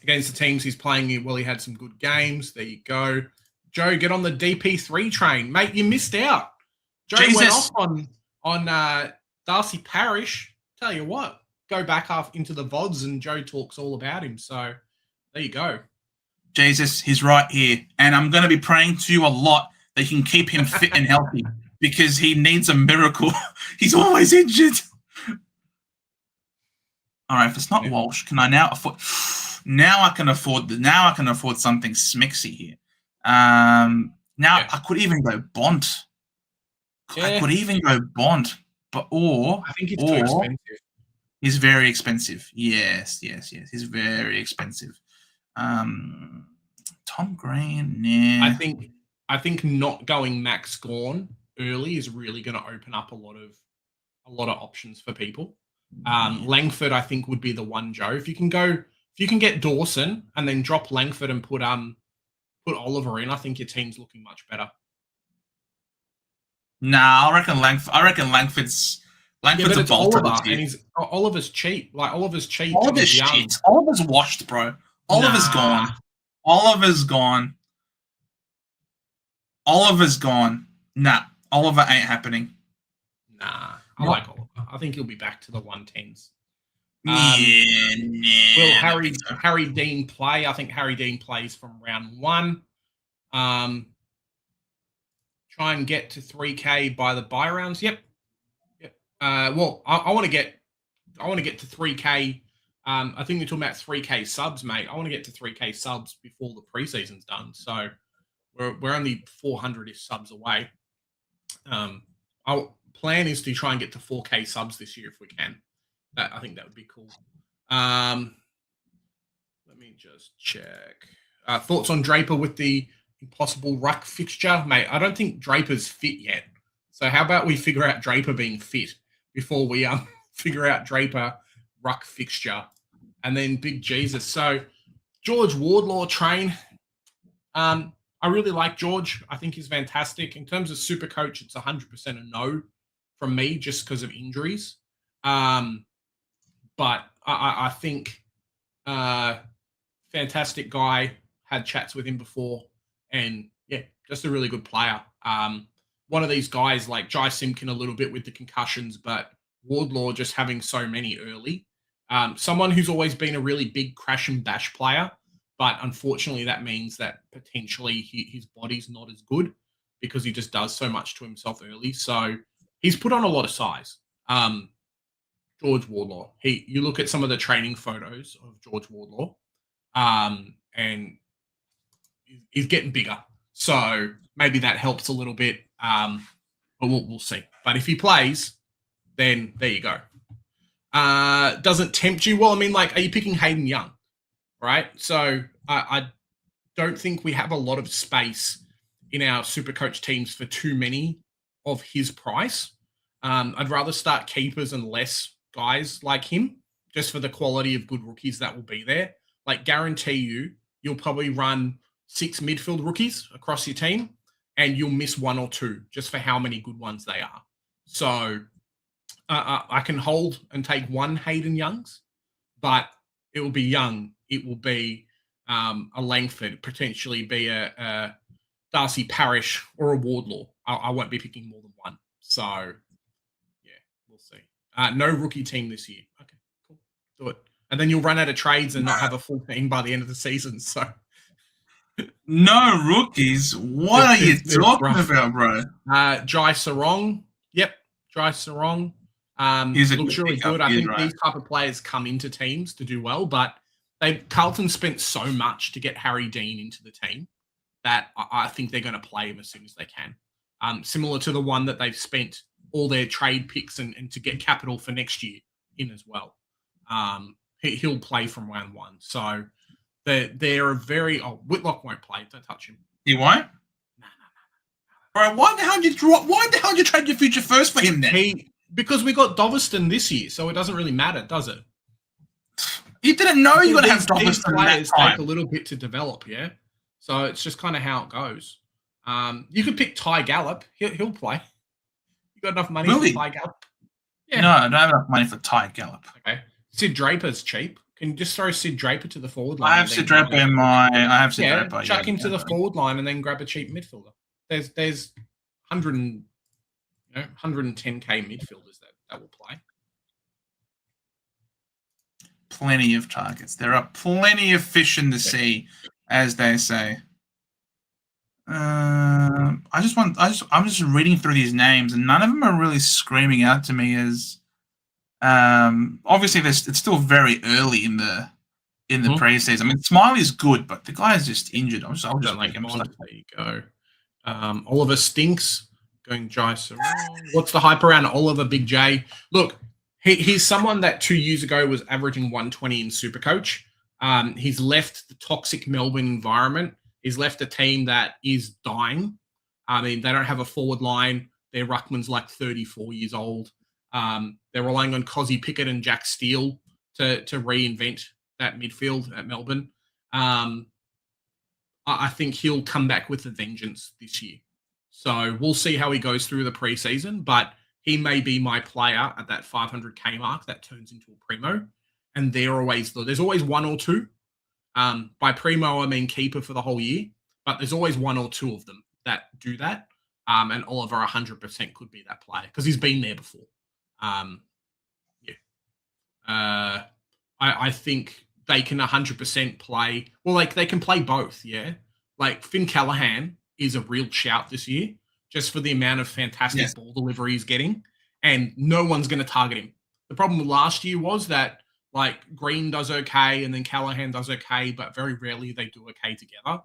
Against the teams he's playing, he had some good games. There you go. Joe, get on the DP3 train. Mate, you missed out. Joe went off on Darcy Parish. Tell you what, go back into the VODs and Joe talks all about him. So there you go. Jesus, he's right here. And I'm going to be praying to you a lot that you can keep him fit and healthy because he needs a miracle. He's always injured. All right, if it's not Walsh, can I now afford? Now I can afford something smixy here. I could even go Bond. I could even go Bond, I think it's too expensive. He's very expensive. Yes. He's very expensive. Tom Green. Nah. I think not going Max Gorn early is really going to open up a lot of options for people. Langford, I think, would be the one, Joe. If you can get Dawson and then drop Langford and put Oliver in, I think your team's looking much better. Nah, I reckon Langford's Yeah, but a it's bolter Oliver, this year. and Oliver's cheap. Like Oliver's cheap and Oliver's he's young. shit. Oliver's washed, bro. Oliver's Nah. gone. Oliver's gone. Oliver's gone. Nah, Oliver ain't happening. Nah, I like Oliver. I think he'll be back to the 110s. Yeah, Will Harry Dean play? I think Harry Dean plays from round 1. Try and get to 3K by the bye rounds. Yep. Well, I want to get to 3K. I think we're talking about 3K subs, mate. I want to get to 3K subs before the preseason's done. So we're only 400-ish subs away. Our plan is to try and get to 4K subs this year if we can. I think that would be cool. Let me just check. Thoughts on Draper with the impossible ruck fixture? Mate, I don't think Draper's fit yet. So how about we figure out Draper being fit before we figure out Draper ruck fixture? And then Big Jesus. So George Wardlaw train. I really like George. I think he's fantastic. In terms of Supercoach, it's 100% a no from me just because of injuries. But I think fantastic guy. Had chats with him before. And, yeah, just a really good player. One of these guys like Jai Simpkin a little bit with the concussions, but Wardlaw just having so many early. Someone who's always been a really big crash and bash player. But unfortunately, that means that potentially his body's not as good because he just does so much to himself early. So he's put on a lot of size. George Wardlaw. You look at some of the training photos of George Wardlaw, and he's getting bigger. So maybe that helps a little bit. But we'll see. But if he plays, then there you go. Doesn't tempt you? Well, I mean, like, are you picking Hayden Young? Right? So I don't think we have a lot of space in our Supercoach teams for too many of his price. I'd rather start keepers and less guys like him just for the quality of good rookies that will be there. Like, guarantee you'll probably run 6 midfield rookies across your team and you'll miss 1 or 2 just for how many good ones they are. So I can hold and take 1 Hayden Youngs, but it will be Young. It will be a Langford, potentially be a Darcy Parish or a Wardlaw. I won't be picking more than 1. So, yeah, we'll see. No rookie team this year. Okay, cool. Do it. And then you'll run out of trades and not have a full team by the end of the season. So, no rookies? What are you talking about, bro? Jai Sarong. Yep, Jai Sarong. Looks really good. I think these type of players come into teams to do well, but Carlton spent so much to get Harry Dean into the team that I think they're going to play him as soon as they can. Similar to the one that they've spent all their trade picks and to get capital for next year in as well. He'll play from round 1. So they're a very... Oh, Whitlock won't play. Don't touch him. He won't? No. Bro, why the hell did you trade your future first for him then? Because we got Doveston this year, so it doesn't really matter, does it? You didn't know you were going to have Doveston. These players take a little bit to develop, yeah? So it's just kind of how it goes. You could pick Ty Gallop. He'll play. You got enough money for Ty Gallop? Yeah. No, I don't have enough money for Ty Gallop. Okay. Sid Draper's cheap. Can you just throw Sid Draper to the forward line? I have Sid Draper in my... I have Sid Draper. Chuck him to the forward line and then grab a cheap midfielder. There's 110K midfielders that will play. Plenty of targets. There are plenty of fish in the sea, as they say. I'm just reading through these names, and none of them are really screaming out to me as. Obviously, it's still very early in the preseason. I mean, Smiley's good, but the guy is just injured. I'll just make him. There you go. Oliver stinks. Going Jai Sarong. What's the hype around Oliver Big J? Look, he's someone that 2 years ago was averaging 120 in Supercoach. He's left the toxic Melbourne environment. He's left a team that is dying. I mean, they don't have a forward line. Their ruckman's like 34 years old. They're relying on Cozzy Pickett and Jack Steele to reinvent that midfield at Melbourne. I think he'll come back with a vengeance this year. So we'll see how he goes through the preseason, but he may be my player at that 500k mark that turns into a primo. And there's always one or two. By primo, I mean keeper for the whole year, but there's always one or two of them that do that. And Oliver 100% could be that player because he's been there before. I think they can 100% play. Well, like they can play both, yeah. Like Finn Callahan is a real shout this year, just for the amount of fantastic ball delivery he's getting, and no one's going to target him. The problem with last year was that like Green does okay, and then Callahan does okay, but very rarely they do okay together.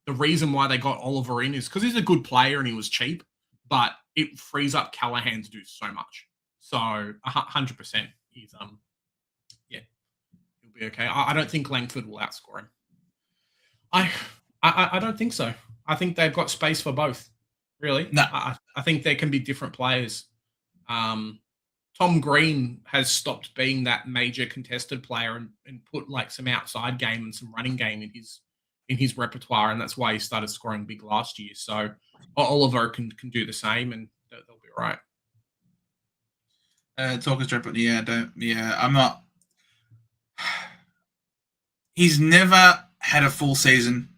The reason why they got Oliver in is because he's a good player and he was cheap, but it frees up Callahan to do so much. So 100%, he's he'll be okay. I don't think Langford will outscore him. I don't think so. I think they've got space for both. Really, no. I think there can be different players. Tom Green has stopped being that major contested player and put like some outside game and some running game in his repertoire, and that's why he started scoring big last year. So Oliver can do the same, and they'll be all right. Talking straight, but I'm not. He's never had a full season,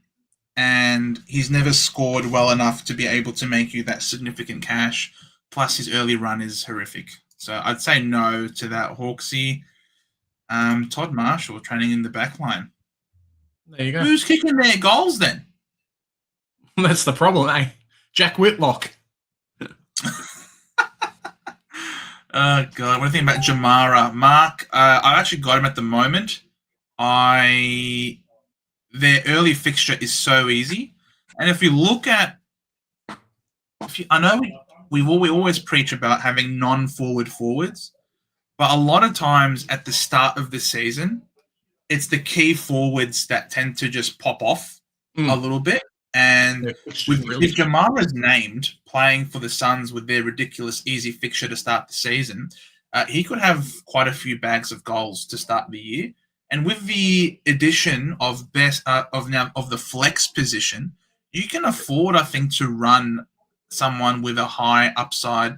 and he's never scored well enough to be able to make you that significant cash. Plus, his early run is horrific. So I'd say no to that Hawksy. Todd Marshall training in the back line. There you go. Who's kicking their goals then? That's the problem, eh? Jack Whitlock. Oh, God. What do you think about Jamara? Mark, I've actually got him at the moment. Their early fixture is so easy. And if you look at... I know we always preach about having non-forward forwards, but a lot of times at the start of the season, it's the key forwards that tend to just pop off a little bit. And if Jamara's named playing for the Suns with their ridiculous easy fixture to start the season, he could have quite a few bags of goals to start the year. And with the addition of the flex position, you can afford, I think, to run someone with a high upside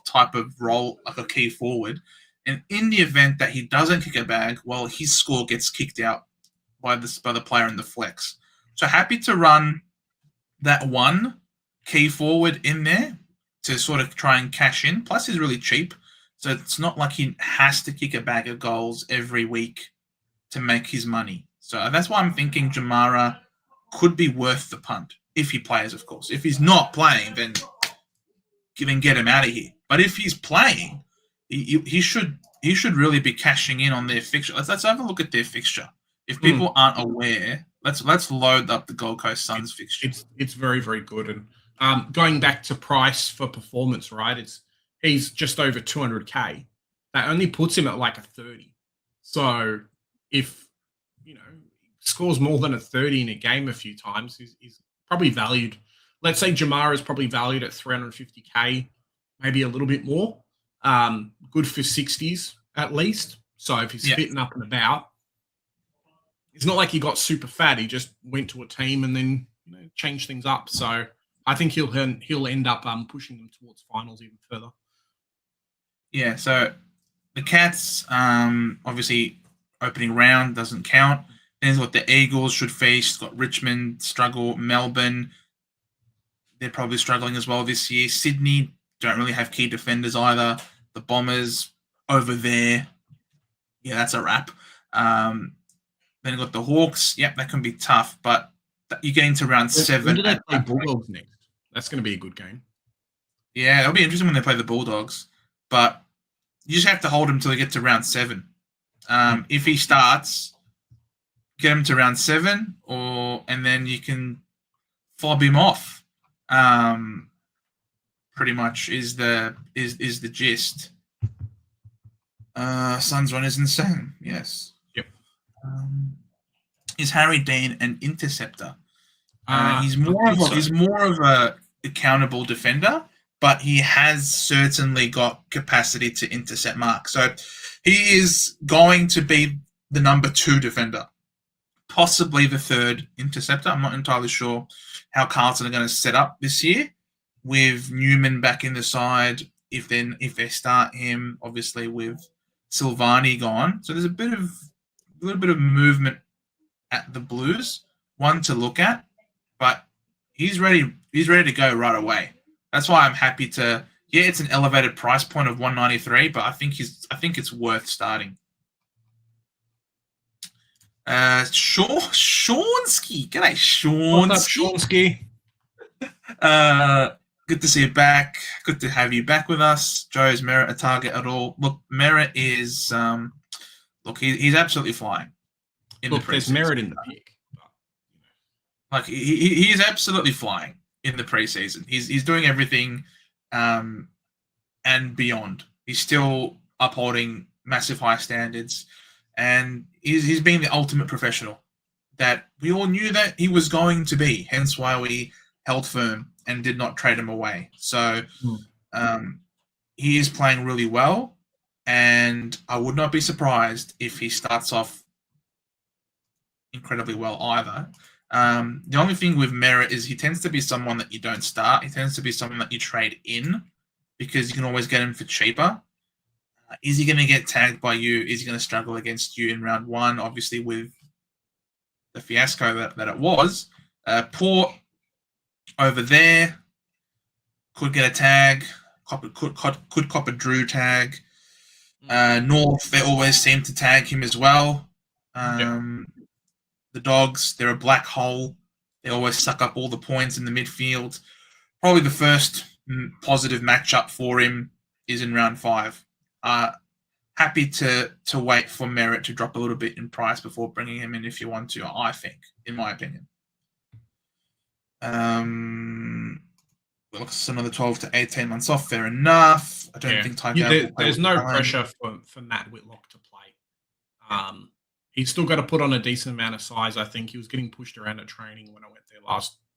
type of role, like a key forward. And in the event that he doesn't kick a bag, well, his score gets kicked out by the player in the flex. So happy to run that one key forward in there to sort of try and cash in. Plus, he's really cheap. So it's not like he has to kick a bag of goals every week to make his money. So that's why I'm thinking Jamara could be worth the punt if he plays, of course. If he's not playing, then get him out of here. But if he's playing, he should really be cashing in on their fixture. Let's have a look at their fixture. If people aren't aware, let's load up the Gold Coast Suns fixture. It's very, very good. And going back to price for performance, right? He's just over 200k. That only puts him at like a 30. So if scores more than a 30 in a game a few times, he's probably valued. Let's say Jamara is probably valued at 350k, maybe a little bit more. Good for 60s at least. So if he's fitting up and about, it's not like he got super fat. He just went to a team and then changed things up. So I think he'll end up pushing them towards finals even further. Yeah. So the Cats, obviously, opening round doesn't count. Then he's got the Eagles should face. He's got Richmond struggle, Melbourne. They're probably struggling as well this year. Sydney don't really have key defenders either. The Bombers over there. Yeah, that's a wrap. Then you've got the Hawks. Yep, that can be tough, but you're getting to round 7. When do they play Bulldogs next? That's going to be a good game. Yeah, it'll be interesting when they play the Bulldogs, but you just have to hold him until you get to round 7. If he starts, get him to round 7, and then you can fob him off. Pretty much is the gist. Suns run is insane. Yes. Yep. Is Harry Dean an interceptor? He's more of a accountable defender, but he has certainly got capacity to intercept marks. So he is going to be the number 2 defender possibly the third interceptor. I'm not entirely sure how Carlton are going to set up this year with Newman back in the side. If they start him, obviously with Silvani gone, so there's a little bit of movement at the Blues. One to look at, but he's ready. He's ready to go right away. That's why I'm happy to. Yeah, it's an elevated price point of 193, but I think it's worth starting. Shawnsky. G'day, Shawnsky. Good to see you back. Good to have you back with us. Joe, is Merritt a target at all? Look, Merritt is he's absolutely flying. There's merit in the pick. Like he's absolutely flying in the preseason. He's doing everything and beyond. He's still upholding massive high standards. And he's been the ultimate professional that we all knew that he was going to be, hence why we held firm and did not trade him away. So he is playing really well, and I would not be surprised if he starts off incredibly well either. The only thing with Merritt is he tends to be someone that you don't start. He tends to be someone that you trade in because you can always get him for cheaper. Is he going to get tagged by you? Is he going to struggle against you in round one? Obviously, with the fiasco that it was. Port over there could get a tag. Could cop a Drew tag. North, they always seem to tag him as well. The Dogs, they're a black hole. They always suck up all the points in the midfield. Probably the first positive matchup for him is in round 5. Happy to wait for Merritt to drop a little bit in price before bringing him in if you want to, I think, in my opinion. Looks another 12 to 18 months off, fair enough. I don't think there's no pressure for Matt Whitlock to play. He's still got to put on a decent amount of size. I think he was getting pushed around at training when I went there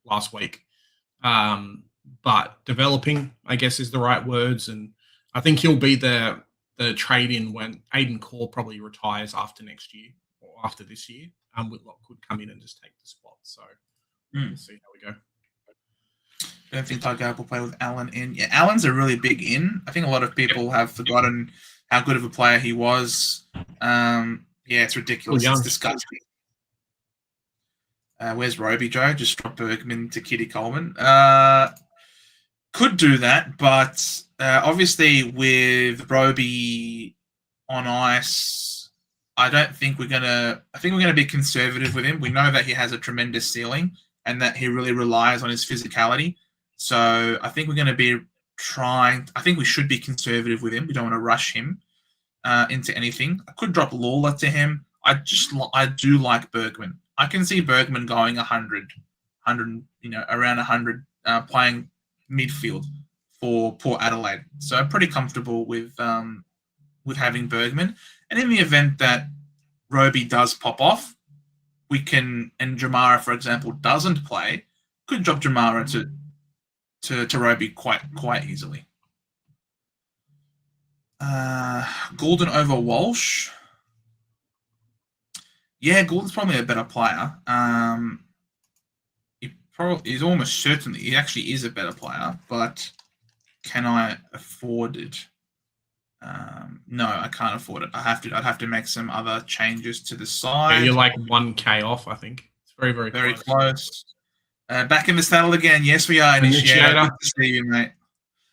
last week. But developing, I guess, is the right words. And I think he'll be the trade-in when Aiden Core probably retires after next year or after this year. Whitlock could come in and just take the spot. So we'll see how we go. I don't think Tygar will play with Allen in. Yeah, Allen's a really big in. I think a lot of people have forgotten how good of a player he was. It's ridiculous. It's disgusting. Where's Roby, Joe? Just drop Bergman to Kitty Coleman. Could do that, but obviously with Roby on ice, I think we're gonna be conservative with him. We know that he has a tremendous ceiling and that he really relies on his physicality. So I think we're going to be I think we should be conservative with him. We don't want to rush him into anything. I could drop Lawler to him. I do like Bergman. I can see Bergman going 100, around 100, playing midfield for Port Adelaide. So I'm pretty comfortable with having Bergman. And in the event that Roby does pop off, and Jamara, for example, doesn't play, could drop Jamara to Roby quite easily. Goulden over Walsh. Yeah, Goulden's probably a better player. He's almost certainly, he actually is a better player, but can I afford it? No, I can't afford it. I'd have to make some other changes to the side. Yeah, you're like 1K off, I think. It's very, very, very close. Back in the saddle again. Yes, we are. Initiator. Good to see you, mate.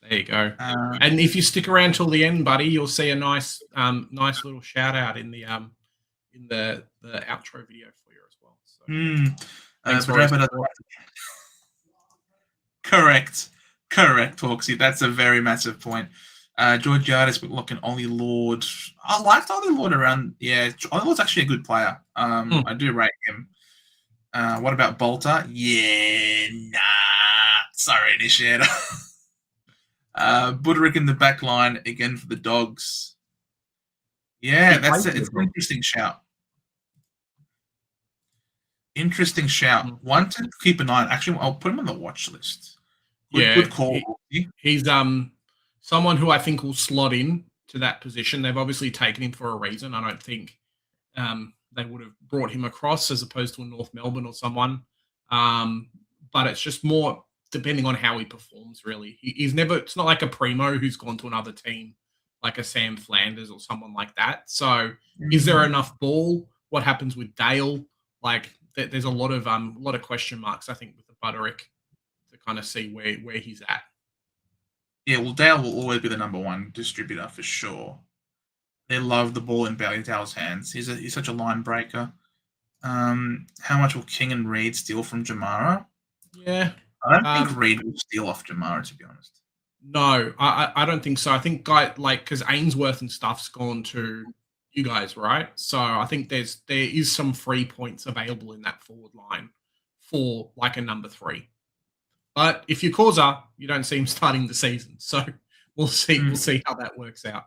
There you go. And if you stick around till the end, buddy, you'll see a nice little shout out in the outro video for you as well. So, thanks for Correct, Hawksy. That's a very massive point. Georgiades, but looking Ollie Lord. I liked Ollie Lord around. Yeah, Ollie Lord's actually a good player. I do rate him. What about Bolter? Yeah, nah. Sorry, Initiator. Buderick in the back line again for the Dogs. Yeah, it's an interesting shout. One to keep an eye on. Actually, I'll put him on the watch list. Good call. He's someone who I think will slot in to that position. They've obviously taken him for a reason. I don't think they would have brought him across as opposed to a North Melbourne or someone. But it's just more depending on how he performs, really. He's never, it's not like a Primo who's gone to another team, like a Sam Flanders or someone like that. So is there enough ball? What happens with Dale? Like, there's a lot of question marks, I think, with the Butterick to kind of see where he's at. Yeah, well, Dale will always be the number one distributor for sure. They love the ball in Bailey Dale's hands. He's such a line breaker. How much will King and Reed steal from Jamara? Yeah. I don't think Reed will steal off Jamara, to be honest. No, I don't think so. I think because Ainsworth and stuff's gone to you guys, right? So I think there is some free points available in that forward line for like a number 3. But if you're Causa, you don't see him starting the season. So we'll see. We'll see how that works out.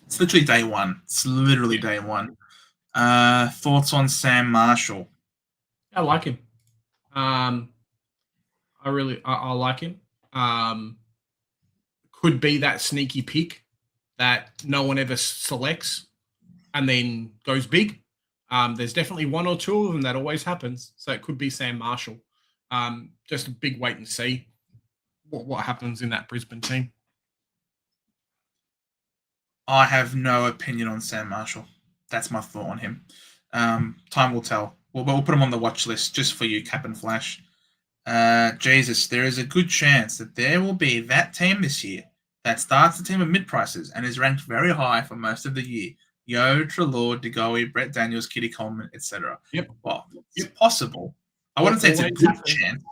It's literally day one. It's literally day one. Thoughts on Sam Marshall? I like him. I like him. Could be that sneaky pick that no one ever selects and then goes big. There's definitely one or two of them that always happens. So it could be Sam Marshall. Just a big wait and see what happens in that Brisbane team. I have no opinion on Sam Marshall. That's my thought on him. Time will tell. We'll put him on the watch list just for you, Cap and Flash. Jesus, there is a good chance that there will be that team this year that starts a team of mid-prices and is ranked very high for most of the year. Yo, Treloar, DeGoey, Brett Daniels, Kitty Coleman, etc. Yep. Well, it's possible. I wouldn't say it's a good chance.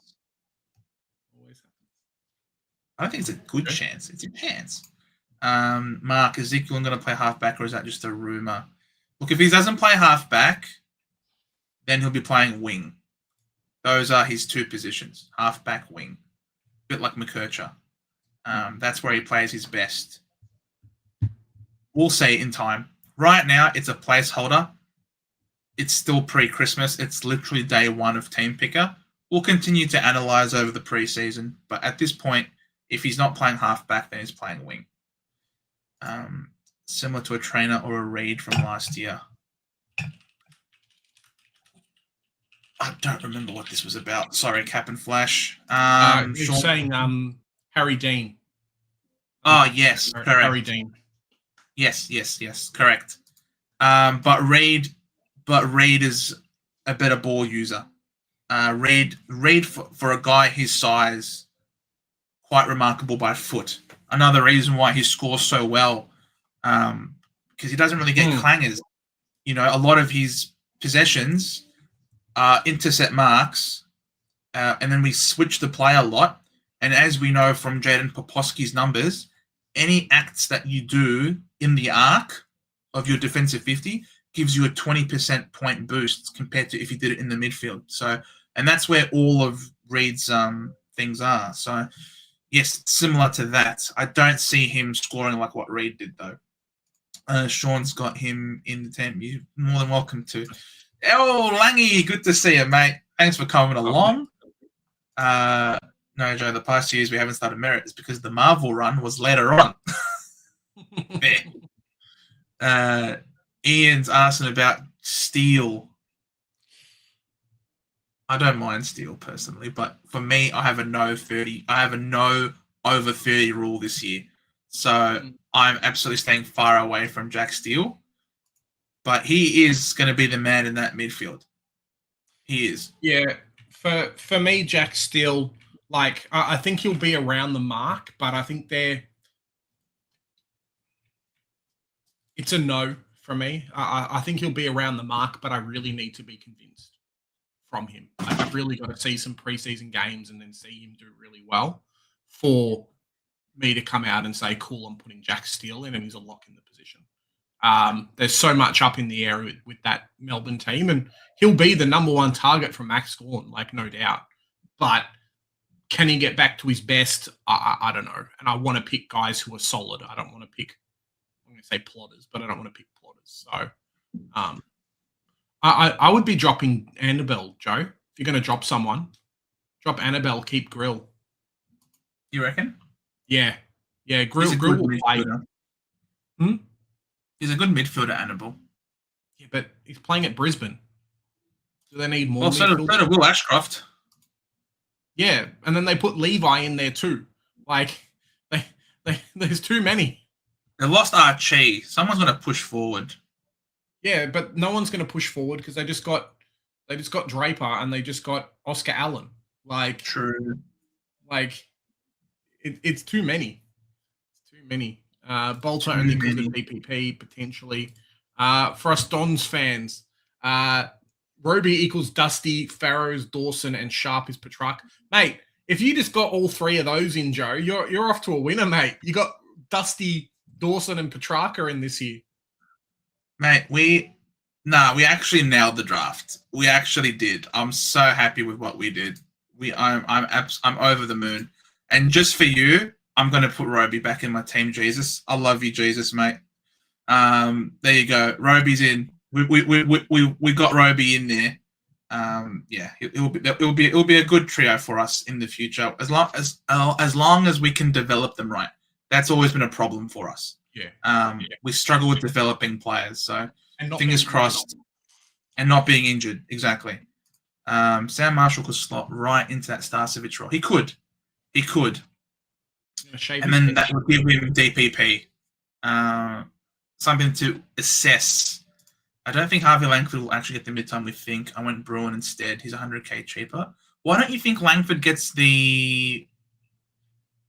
I don't think it's a good chance. It's a chance. Mark, is Ezekiel going to play halfback, or is that just a rumor? Look, if he doesn't play halfback, then he'll be playing wing. Those are his two positions, halfback, wing. A bit like McKercher. That's where he plays his best. We'll see in time. Right now, it's a placeholder. It's still pre-Christmas. It's literally day one of Team Picker. We'll continue to analyze over the preseason, but at this point, if he's not playing halfback, then he's playing wing. Similar to a Trainer or a Reed from last year. I don't remember what this was about. Sorry, Cap and Flash. You're saying Harry Dean. Oh, yes, correct. Harry Dean. Yes, correct. But Reed is a better ball user. Reed for a guy his size, quite remarkable by foot. Another reason why he scores so well, because he doesn't really get clangers. You know, a lot of his possessions are intercept marks, and then we switch the play a lot. And as we know from Jaden Poposki's numbers, any acts that you do in the arc of your defensive 50 gives you a 20% point boost compared to if you did it in the midfield. So, and that's where all of Reed's things are. So, yes, it's similar to that. I don't see him scoring like what Reed did, though. Sean's got him in the team. You're more than welcome to. Oh, Langy, good to see you, mate. Thanks for coming along. No, Joe, the past years we haven't started merit is because the Marvel run was later on. Ian's asking about Steele. I don't mind Steele personally, but for me, I have a no over 30 rule this year. So I'm absolutely staying far away from Jack Steele. But he is going to be the man in that midfield. He is. Yeah. For me, Jack Steele, like, I think he'll be around the mark, but I think it's a no for me. I think he'll be around the mark, but I really need to be convinced from him. Like, I've really got to see some preseason games and then see him do really well for me to come out and say, cool, I'm putting Jack Steele in and he's a lock in the position. There's so much up in the air with that Melbourne team, and he'll be the number one target from Max Gawn, like, no doubt. But can he get back to his best? I don't know. And I want to pick guys who are solid. I don't want to pick, I'm going to say plotters, but I don't want to pick plotters. So I would be dropping Annabelle, Joe. If you're going to drop someone, drop Annabelle, keep Grill. You reckon? Yeah. Yeah, Grill will play. He's a good midfielder, Annabelle. Yeah, but he's playing at Brisbane. Do they need more? Well, so did Will Ashcroft. Yeah, and then they put Levi in there too. Like, there's too many. They lost Archie. Someone's going to push forward. Yeah, but no one's going to push forward because they just got Draper and they just got Oscar Allen. Like, true. Like, it's too many. It's too many. Bolter only because of DPP potentially. For us Dons fans, Roby equals Dusty, Farrows, Dawson, and Sharp is Petrarch. Mate, if you just got all three of those in, Joe, you're off to a winner, mate. You got Dusty, Dawson, and Petrarca in this year. Mate, we actually nailed the draft. We actually did. I'm so happy with what we did. I'm over the moon. And just for you, I'm going to put Roby back in my team, Jesus. I love you, Jesus, mate. There you go. Roby's in. We got Roby in there. Yeah, it'll be a good trio for us in the future as long as we can develop them right. That's always been a problem for us. Yeah. We struggle with developing players, so fingers crossed. And not being injured, exactly. Sam Marshall could slot right into that Starcevic role. He could. And then that would give him DPP. Something to assess. I don't think Harvey Langford will actually get the mid-time we think. I went Bruin instead. He's 100k cheaper. Why don't you think Langford gets the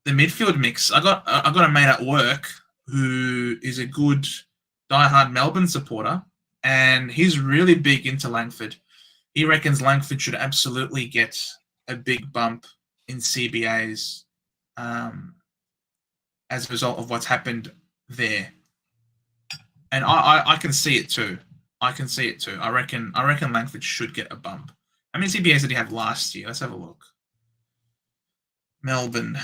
midfield mix? I got a mate at work who is a good diehard Melbourne supporter, and he's really big into Langford. He reckons Langford should absolutely get a big bump in CBAs as a result of what's happened there. And I can see it too. I reckon Langford should get a bump. How many CBAs did he have last year? Let's have a look. Melbourne.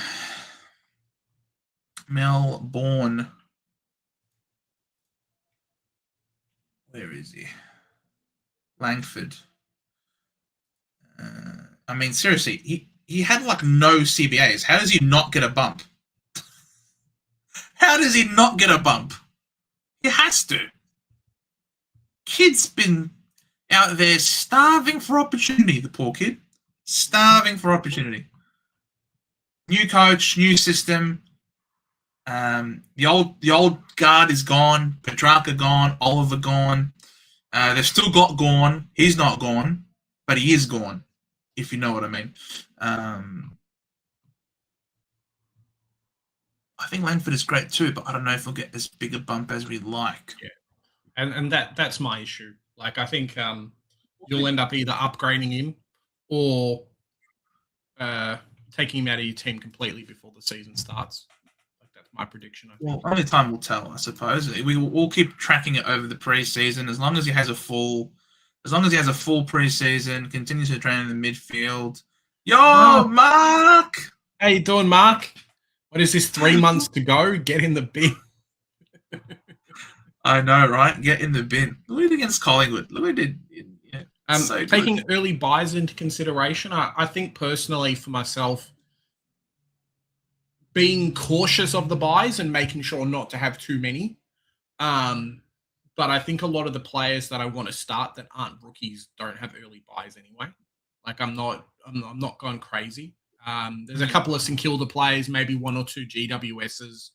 Where is he? Langford. I mean, seriously, he had like no CBAs. How does he not get a bump? How does he not get a bump? He has to. Kid's been out there starving for opportunity, the poor kid. Starving for opportunity. New coach, new system. The old guard is gone. Petrarca gone. Oliver gone. They've still got Gawn. He's not gone, but he is gone, if you know what I mean. I think Langford is great too, but I don't know if he'll get as big a bump as we'd like. Yeah, and that's my issue. Like, I think you'll end up either upgrading him or taking him out of your team completely before the season starts. Like, that's my prediction. I think. Well, only time will tell, I suppose. We'll keep tracking it over the preseason. As long as he has a full preseason, continues to train in the midfield. Yo, Mark! How you doing, Mark? What is this, 3 months to go? Get in the bin. I know, right? Get in the bin. Louis against Collingwood. Louis did. Yeah, so taking early buys into consideration, I think personally for myself, being cautious of the buys and making sure not to have too many. But I think a lot of the players that I want to start that aren't rookies don't have early buys anyway. Like, I'm not going crazy. There's a couple of St Kilda players, maybe one or two GWSs,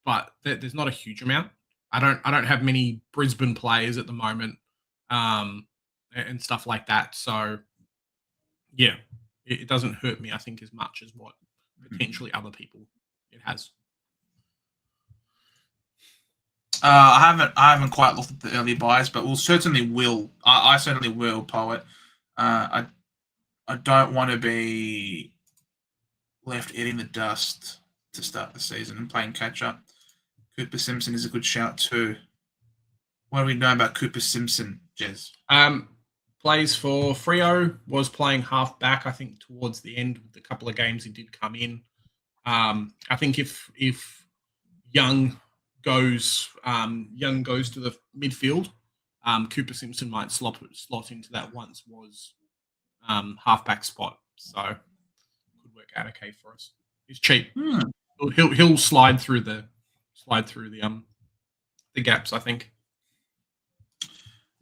but there's not a huge amount. I don't have many Brisbane players at the moment, and stuff like that. So, yeah, it doesn't hurt me, I think, as much as what potentially other people it has. I haven't quite looked at the early buys, but we'll certainly will. I certainly will, Poet. I don't want to be left eating the dust to start the season and playing catch up. Cooper Simpson is a good shout too. What do we know about Cooper Simpson, Jez? Plays for Freo, was playing half back, I think, towards the end with a couple of games he did come in. I think if Young goes to the midfield, Cooper Simpson might slot into that once was halfback spot, so could work out okay for us. He's cheap. He'll slide through the gaps, I think.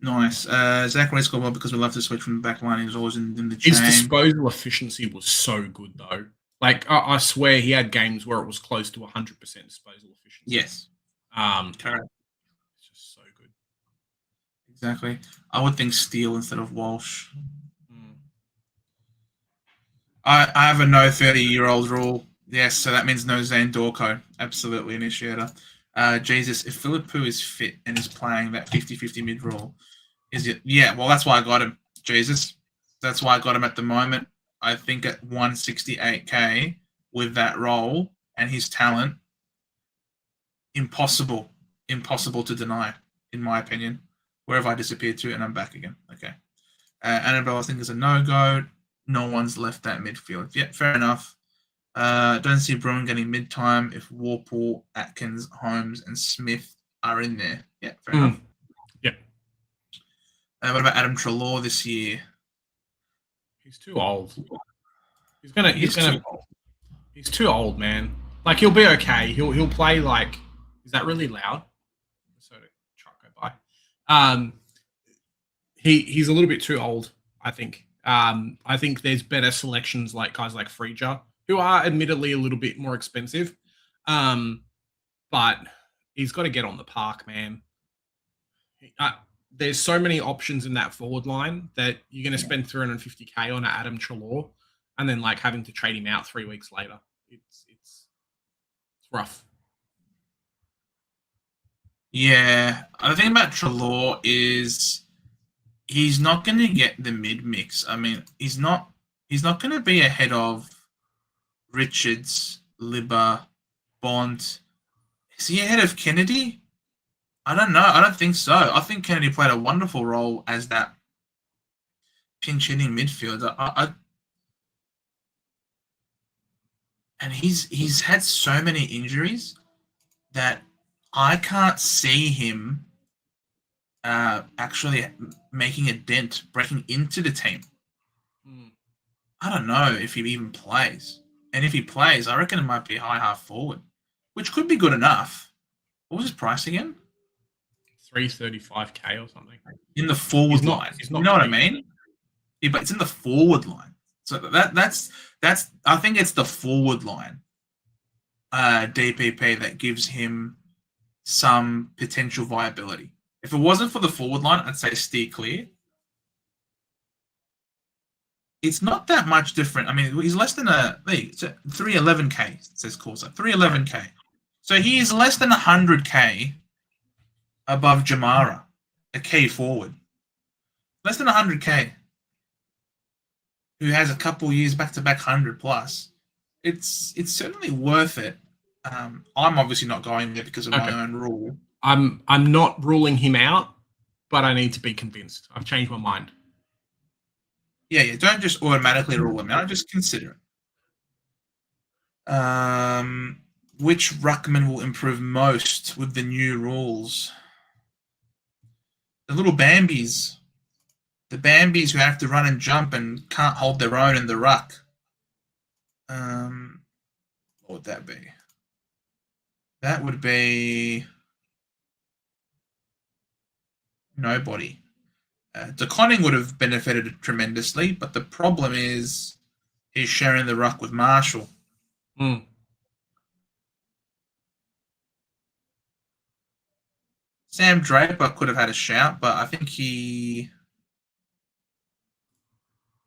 Nice. Zachary scored well because we love to switch from the back line. He was always in the chain. His disposal efficiency was so good, though. Like, I swear he had games where it was close to 100% disposal efficiency. Yes. Correct. It's just so good. Exactly. I would think Steele instead of Walsh. I have a no 30-year-old rule. Yes, so that means no Zane Dorco. Absolutely, initiator. Jesus, if Philippou is fit and is playing that 50-50 mid role, is it? Yeah, well, that's why I got him. Jesus. That's why I got him at the moment. I think at 168k with that role and his talent, impossible to deny, in my opinion. Where have I disappeared to? And I'm back again. Okay. Annabelle, I think, is a no-go. No one's left that midfield. Yeah, fair enough. Don't see Bruin getting mid-time if Warpool, Atkins, Holmes, and Smith are in there. Yeah, fair enough. Yeah. What about Adam Treloar this year? He's too old. He's too old, man. Like, he'll be okay. He'll play like. Is that really loud? So to truck go by. He's a little bit too old, I think. I think there's better selections like guys like Freeja, who are admittedly a little bit more expensive. But he's got to get on the park, man. There's so many options in that forward line that you're going to spend 350k on Adam Treloar and then like having to trade him out 3 weeks later. It's rough. Yeah, the thing about Treloar is he's not going to get the mid mix. I mean, he's not going to be ahead of Richards, Libba, Bond. Is he ahead of Kennedy? I don't know. I don't think so. I think Kennedy played a wonderful role as that pinch hitting midfielder. And he's had so many injuries that I can't see him actually making a dent, breaking into the team. I don't know if he even plays. And if he plays, I reckon it might be high half forward, which could be good enough. What was his price again? 335k or something. In the forward line. You know what I mean? Yeah, but it's in the forward line. So that's I think it's the forward line DPP that gives him some potential viability. If it wasn't for the forward line, I'd say steer clear. It's not that much different. I mean, he's less than 311k, it says Corsa. 311k. So he is less than 100k above Jamara, a key forward. Less than 100k. Who has a couple years back-to-back 100 plus. It's certainly worth it. I'm obviously not going there because of my own rule. I'm not ruling him out, but I need to be convinced. I've changed my mind. Yeah. Don't just automatically rule him out. Just consider it. Which ruckman will improve most with the new rules? The little Bambies. The Bambies who have to run and jump and can't hold their own in the ruck. What would that be? That would be nobody. DeConning would have benefited tremendously, but the problem is he's sharing the ruck with Marshall. Sam Draper could have had a shout, but I think he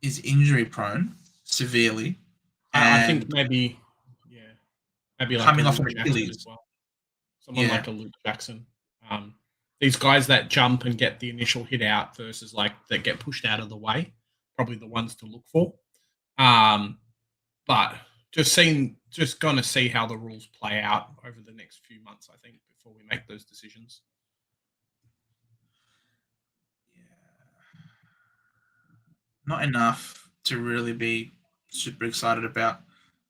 is injury prone severely. I think maybe like coming off an Achilles as well. Someone like a Luke Jackson. These guys that jump and get the initial hit out versus like that get pushed out of the way, probably the ones to look for. But just going to see how the rules play out over the next few months, I think, before we make those decisions. Not enough to really be super excited about. I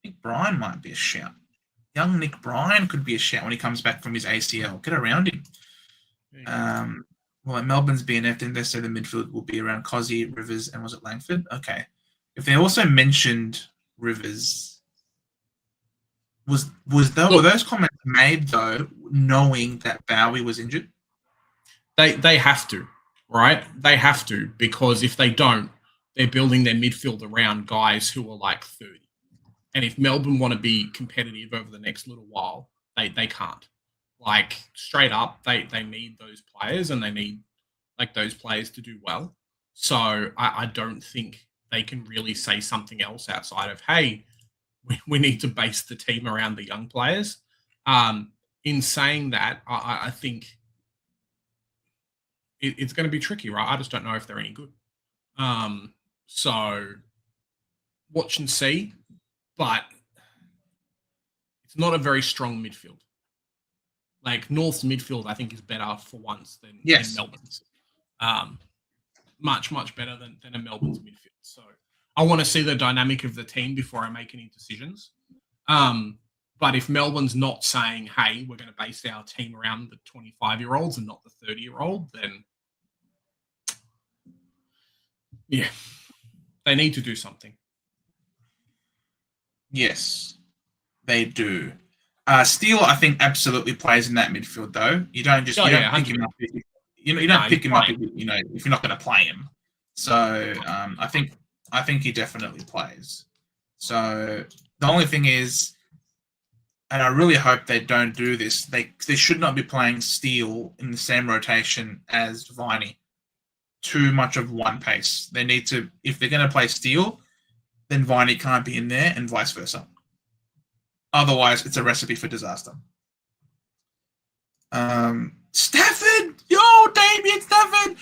think Brian might be a shout. Young Nick Bryan could be a shout when he comes back from his ACL. Get around him. Well, at Melbourne's BNF, then they say the midfield will be around Cozzy, Rivers, and was it Langford? Okay. If they also mentioned Rivers, were those comments made though, knowing that Bowie was injured? They have to. right? They have to, because if they don't, they're building their midfield around guys who are like 30. And if Melbourne want to be competitive over the next little while, they can't. Like, straight up, they need those players, and they need like those players to do well. So I don't think they can really say something else outside of, hey, we need to base the team around the young players. In saying that, I think it's going to be tricky, right? I just don't know if they're any good. So watch and see, but it's not a very strong midfield. Like, North's midfield, I think, is better for once than Melbourne's. Much, much better than a Melbourne's midfield. So I want to see the dynamic of the team before I make any decisions. But if Melbourne's not saying, hey, we're going to base our team around the 25-year-olds and not the 30-year-old, then yeah, they need to do something. Yes, they do. Steele, I think, absolutely plays in that midfield, though. You don't pick him up. You don't pick him up if you're not going to play him. So I think he definitely plays. So the only thing is, and I really hope they don't do this, they should not be playing Steele in the same rotation as Viney. Too much of one pace. They need to, if they're going to play Steele, then Viney can't be in there, and vice versa. Otherwise, it's a recipe for disaster. Stafford! Yo, Damien Stafford!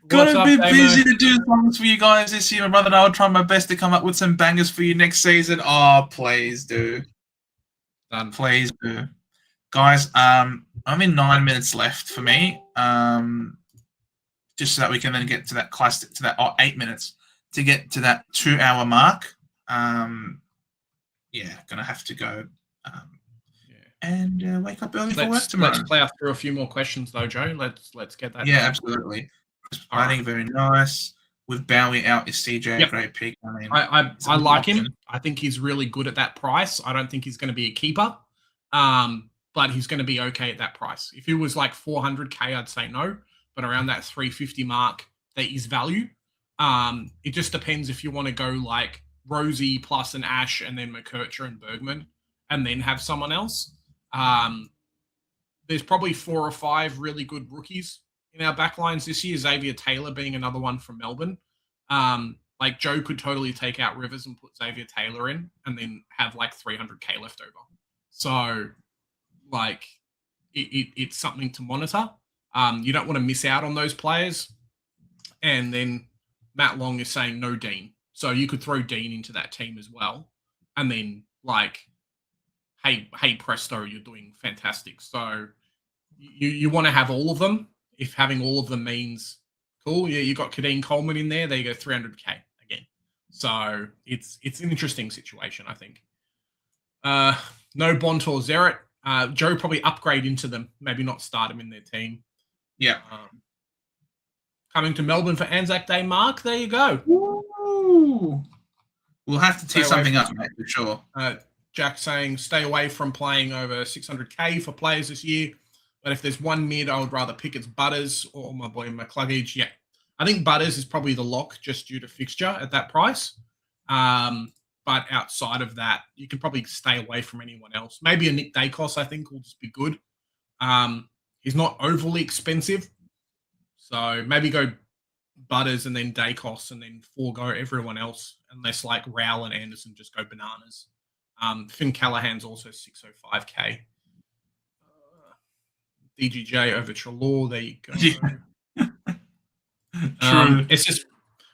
Gonna be busy to do songs for you guys this year. My brother and I will try my best to come up with some bangers for you next season. Oh, please do. Please do. Guys, only 9 minutes left for me. Just so that we can then get to that classic, 8 minutes to get to that 2-hour mark. Gonna have to go and wake up early for work tomorrow. Let's play through a few more questions though, Joe. Let's get that. Yeah, absolutely. Playing very nice. With Bowie out, is CJ a great pick? I like him. I think he's really good at that price. I don't think he's going to be a keeper, but he's going to be okay at that price. If he was like 400K, I'd say no. But around that 350 mark, there is value. It just depends if you want to go like Rosie plus an Ash and then McKercher and Bergman and then have someone else. There's probably 4 or 5 really good rookies in our backlines this year, Xavier Taylor being another one from Melbourne. Like, Joe could totally take out Rivers and put Xavier Taylor in and then have like 300K left over. So, like, it's something to monitor. You don't want to miss out on those players. And then Matt Long is saying no Dean. So you could throw Dean into that team as well. And then, like, hey, presto, you're doing fantastic. So you want to have all of them. If having all of them means, cool, yeah, you got Kadeen Coleman in there you go, 300K again. So it's an interesting situation, I think. No Bont or Zeret. Joe probably upgrade into them, maybe not start them in their team. Yeah. Coming to Melbourne for Anzac Day, Mark. There you go. Woo! We'll have to tee something up, mate, for sure. Jack saying, stay away from playing over 600K for players this year. But if there's one mid, I would rather pick it's Butters or my boy McCluggage. Yeah. I think Butters is probably the lock just due to fixture at that price. But outside of that, you can probably stay away from anyone else. Maybe a Nick Dacos, I think, will just be good. He's not overly expensive. So maybe go Butters and then Dacos and then forego everyone else, unless like Rowell and Anderson just go bananas. Finn Callahan's also 605K. DGJ over Trelaw. There you go. It's just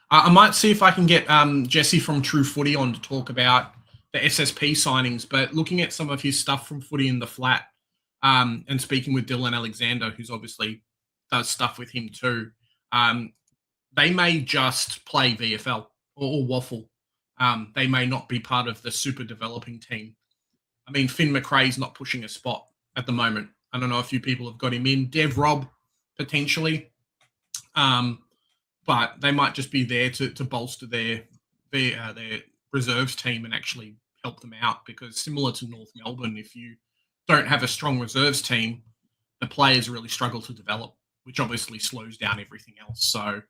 I might see if I can get Jesse from True Footy on to talk about the SSP signings. But looking at some of his stuff from Footy in the Flat, and speaking with Dylan Alexander, who's obviously does stuff with him too, they may just play VFL or waffle. They may not be part of the super developing team. I mean, Finn McRae's not pushing a spot at the moment. I don't know if you people have got him in. Dev Rob, potentially. But they might just be there to bolster their reserves team and actually help them out, because similar to North Melbourne, if you don't have a strong reserves team, the players really struggle to develop. which obviously slows down everything else. So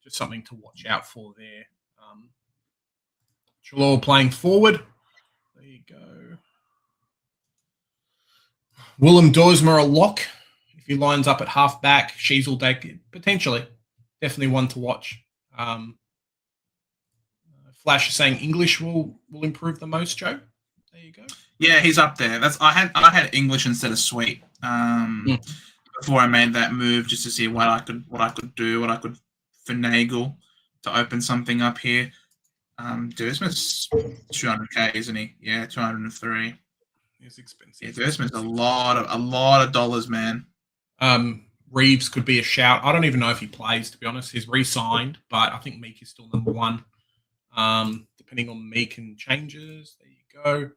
just something to watch out for there. Chalor playing forward. There you go. Willem Dorsma a lock. If he lines up at half back, Sheezel potentially. Definitely one to watch. Flash is saying English will improve the most, Joe. There you go. Yeah, he's up there. I had English instead of Sweet before I made that move, just to see what I could do, what I could finagle to open something up here. Dersman's 200k, isn't he? Yeah, 203. It's expensive. Yeah, Dersman's a lot of dollars, man. Reeves could be a shout. I don't even know if he plays, to be honest. He's re-signed, but I think Meek is still number one. Depending on Meek and changes. There you go.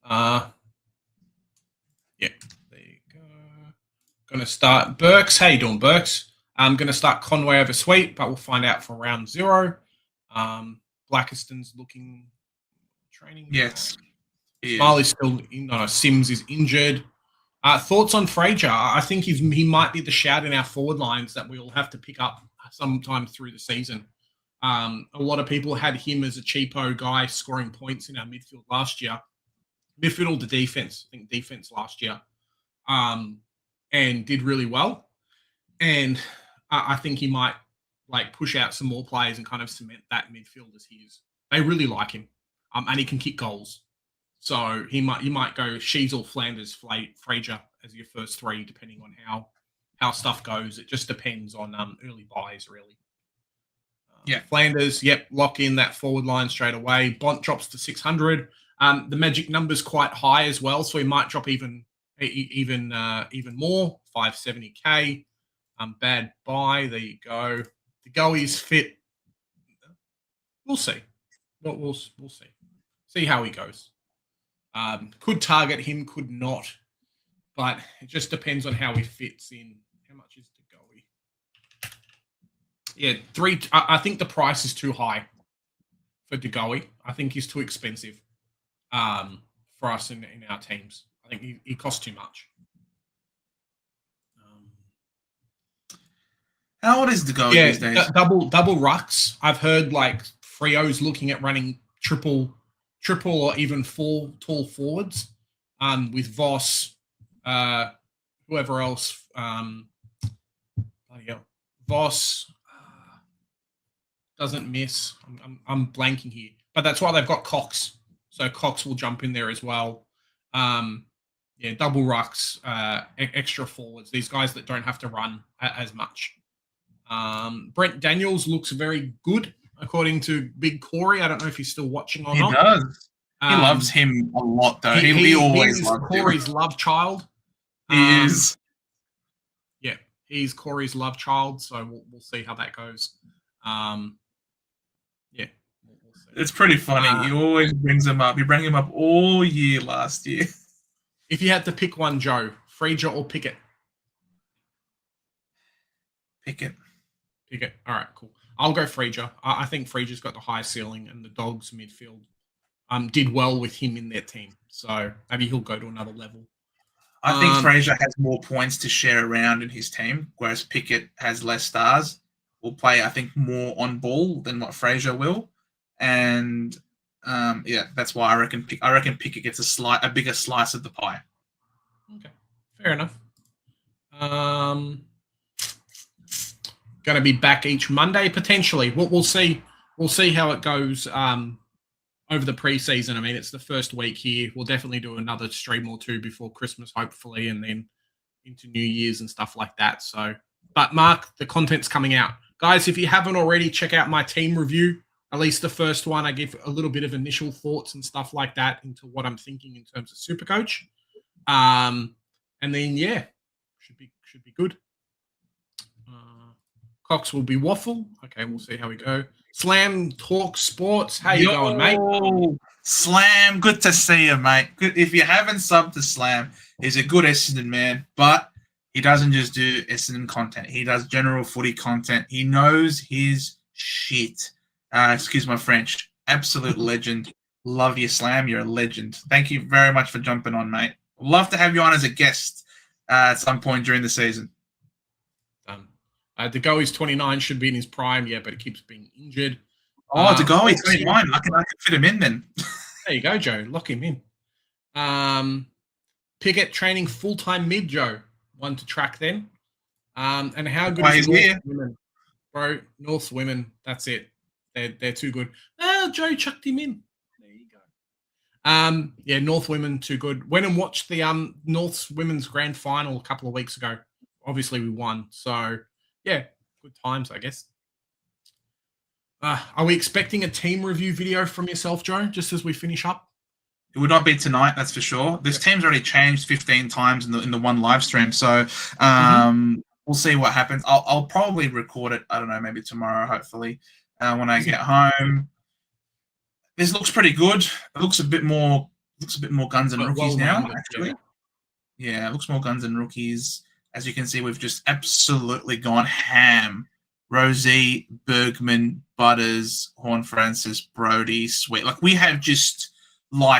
Yeah, there you go. Going to start Burks. How you doing, Burks? I'm going to start Conway over Sweet, but we'll find out for round 0. Blackiston's looking training. Yes. Smiley's still Sims is injured. Thoughts on Fraser? I think he might be the shout in our forward lines that we all have to pick up sometime through the season. A lot of people had him as a cheapo guy scoring points in our midfield last year. Midfield or the defense. I think defense last year. And did really well. And I think he might push out some more players and kind of cement that midfield as his. They really like him. And he can kick goals. So you might go Sheezel, Flanders, Fraser as your first 3, depending on how stuff goes. It just depends on early buys, really. Yeah, Flanders, lock in that forward line straight away. Bont drops to 600. The magic number's quite high as well, so he might drop even more, 570k. Bad buy. There you go. The goalie's fit. We'll see. We'll see. See how he goes. Could target him, could not. But it just depends on how he fits in. How much is the goalie? Yeah, 3. I think the price is too high for De Goey. I think he's too expensive for us in our teams. I think he costs too much. How old is De Goey these days? Double rucks. I've heard Frio's looking at running triple or even 4 tall forwards with Voss, whoever else. Bloody hell. Voss doesn't miss. I'm blanking here. But that's why they've got Cox. So Cox will jump in there as well. Double rucks, extra forwards. These guys that don't have to run as much. Brent Daniels looks very good, according to Big Corey. I don't know if he's still watching or not. He does. He loves him a lot, though. He always loves Corey's love child. He is. Yeah, he's Corey's love child, so we'll see how that goes. We'll see. It's pretty funny. He always brings him up. He brought him up all year last year. If you had to pick one, Joe, Fraser or Pickett? Pickett. All right, cool. I'll go Fraser. I think Fraser's got the highest ceiling, and the Dogs midfield did well with him in their team. So maybe he'll go to another level. I think Fraser has more points to share around in his team, whereas Pickett has less stars. Will play, I think, more on ball than what Fraser will, and that's why I reckon Pickett gets a bigger slice of the pie. Okay, fair enough. Going to be back each Monday potentially. We'll see. We'll see how it goes over the preseason. I mean, it's the first week here. We'll definitely do another stream or 2 before Christmas, hopefully, and then into New Year's and stuff like that. So, but Mark, the content's coming out, guys. If you haven't already, check out my team review. At least the first one, I give a little bit of initial thoughts and stuff like that into what I'm thinking in terms of Supercoach. And then should be good. Cox will be waffle. Okay, we'll see how we go. Slam Talk Sports. How you going, mate? Slam, good to see you, mate. Good. If you haven't subbed to Slam, he's a good Essendon man, but he doesn't just do Essendon content. He does general footy content. He knows his shit. Excuse my French. Absolute legend. Love you, Slam. You're a legend. Thank you very much for jumping on, mate. Love to have you on as a guest at some point during the season. De Goey's 29, should be in his prime, yeah, but he keeps being injured. To go, he's 29. I can fit him in then. There you go, Joe. Lock him in. Pickett training full-time mid, Joe. One to track them. And how good is North women? Bro, North's women, that's it. They're too good. Joe chucked him in. There you go. Yeah, North women, too good. Went and watched the North's women's grand final a couple of weeks ago. Obviously, we won. So, yeah, good times, I guess. Are we expecting a team review video from yourself, Joe, just as we finish up? It would not be tonight, that's for sure. This team's already changed 15 times in the one live stream, so we'll see what happens. I'll probably record it. I don't know, maybe tomorrow, hopefully, when I get home. This looks pretty good. It looks a bit more guns and rookies now, actually. Yeah, it looks more guns and rookies. As you can see, we've just absolutely gone ham. Rosie, Bergman, Butters, Horn Francis, Brody, Sweet. Like, we have just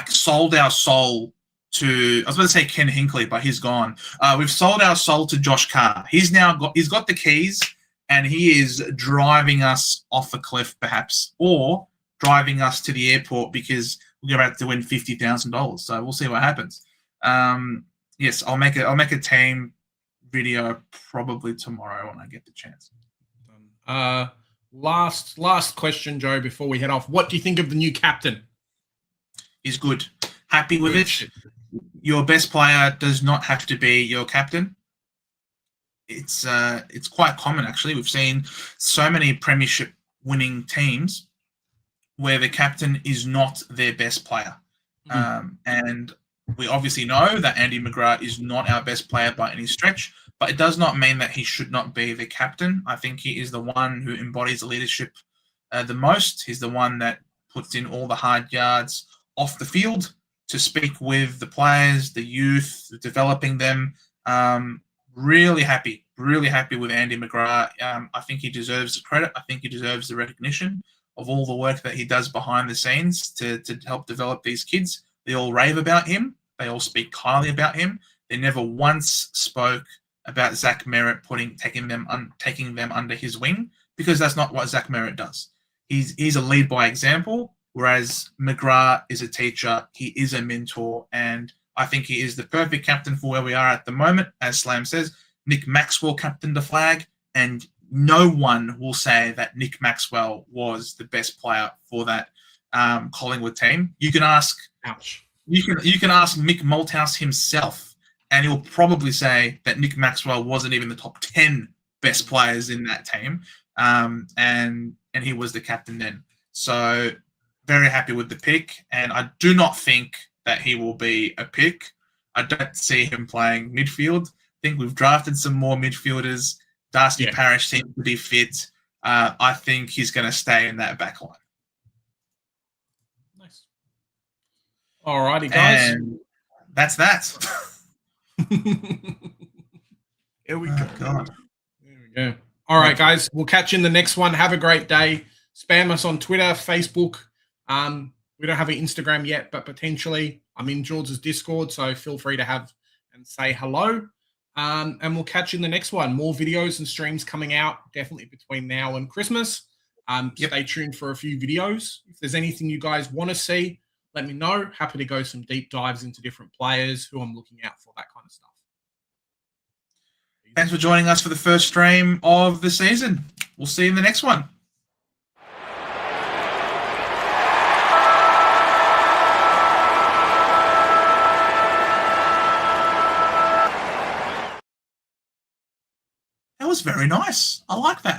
sold our soul to, I was going to say Ken Hinckley, but he's gone. We've sold our soul to Josh Carr. He's got the keys, and he is driving us off a cliff, perhaps, or driving us to the airport because we're about to win $50,000. So we'll see what happens. Yes, I'll make a team video probably tomorrow when I get the chance. Last question, Joe, before we head off. What do you think of the new captain? He's good. Happy with it. Your best player does not have to be your captain. It's quite common, actually. We've seen so many premiership winning teams where the captain is not their best player. And we obviously know that Andy McGrath is not our best player by any stretch, but it does not mean that he should not be the captain. I think he is the one who embodies leadership the most. He's the one that puts in all the hard yards off the field to speak with the players, the youth, developing them. Really happy with Andy McGrath. I think he deserves the credit. I think he deserves the recognition of all the work that he does behind the scenes to help develop these kids. They all rave about him. They all speak highly about him. They never once spoke about Zach Merritt taking them under his wing, because that's not what Zach Merritt does. He's a lead by example, whereas McGrath is a teacher. He is a mentor, and I think he is the perfect captain for where we are at the moment. As Slam says, Nick Maxwell captained the flag, and no one will say that Nick Maxwell was the best player for that Collingwood team. You can ask, you can ask Mick Malthouse himself, and he'll probably say that Nick Maxwell wasn't even the top 10 best players in that team, and he was the captain then. So very happy with the pick, and I do not think that he will be a pick. I don't see him playing midfield. I think we've drafted some more midfielders. Darcy Parish seems to be fit. I think he's going to stay in that back line. Nice. All righty, guys. And that's that. Here we go. God. There we go. All right, guys. We'll catch you in the next one. Have a great day. Spam us on Twitter, Facebook. We don't have an Instagram yet, but potentially I'm in George's Discord, so feel free to have and say hello. And we'll catch you in the next one. More videos and streams coming out definitely between now and Christmas. Stay tuned for a few videos. If there's anything you guys want to see, let me know. Happy to go some deep dives into different players who I'm looking out for, that kind of stuff. Thanks for joining us for the first stream of the season. We'll see you in the next one. That was very nice. I like that.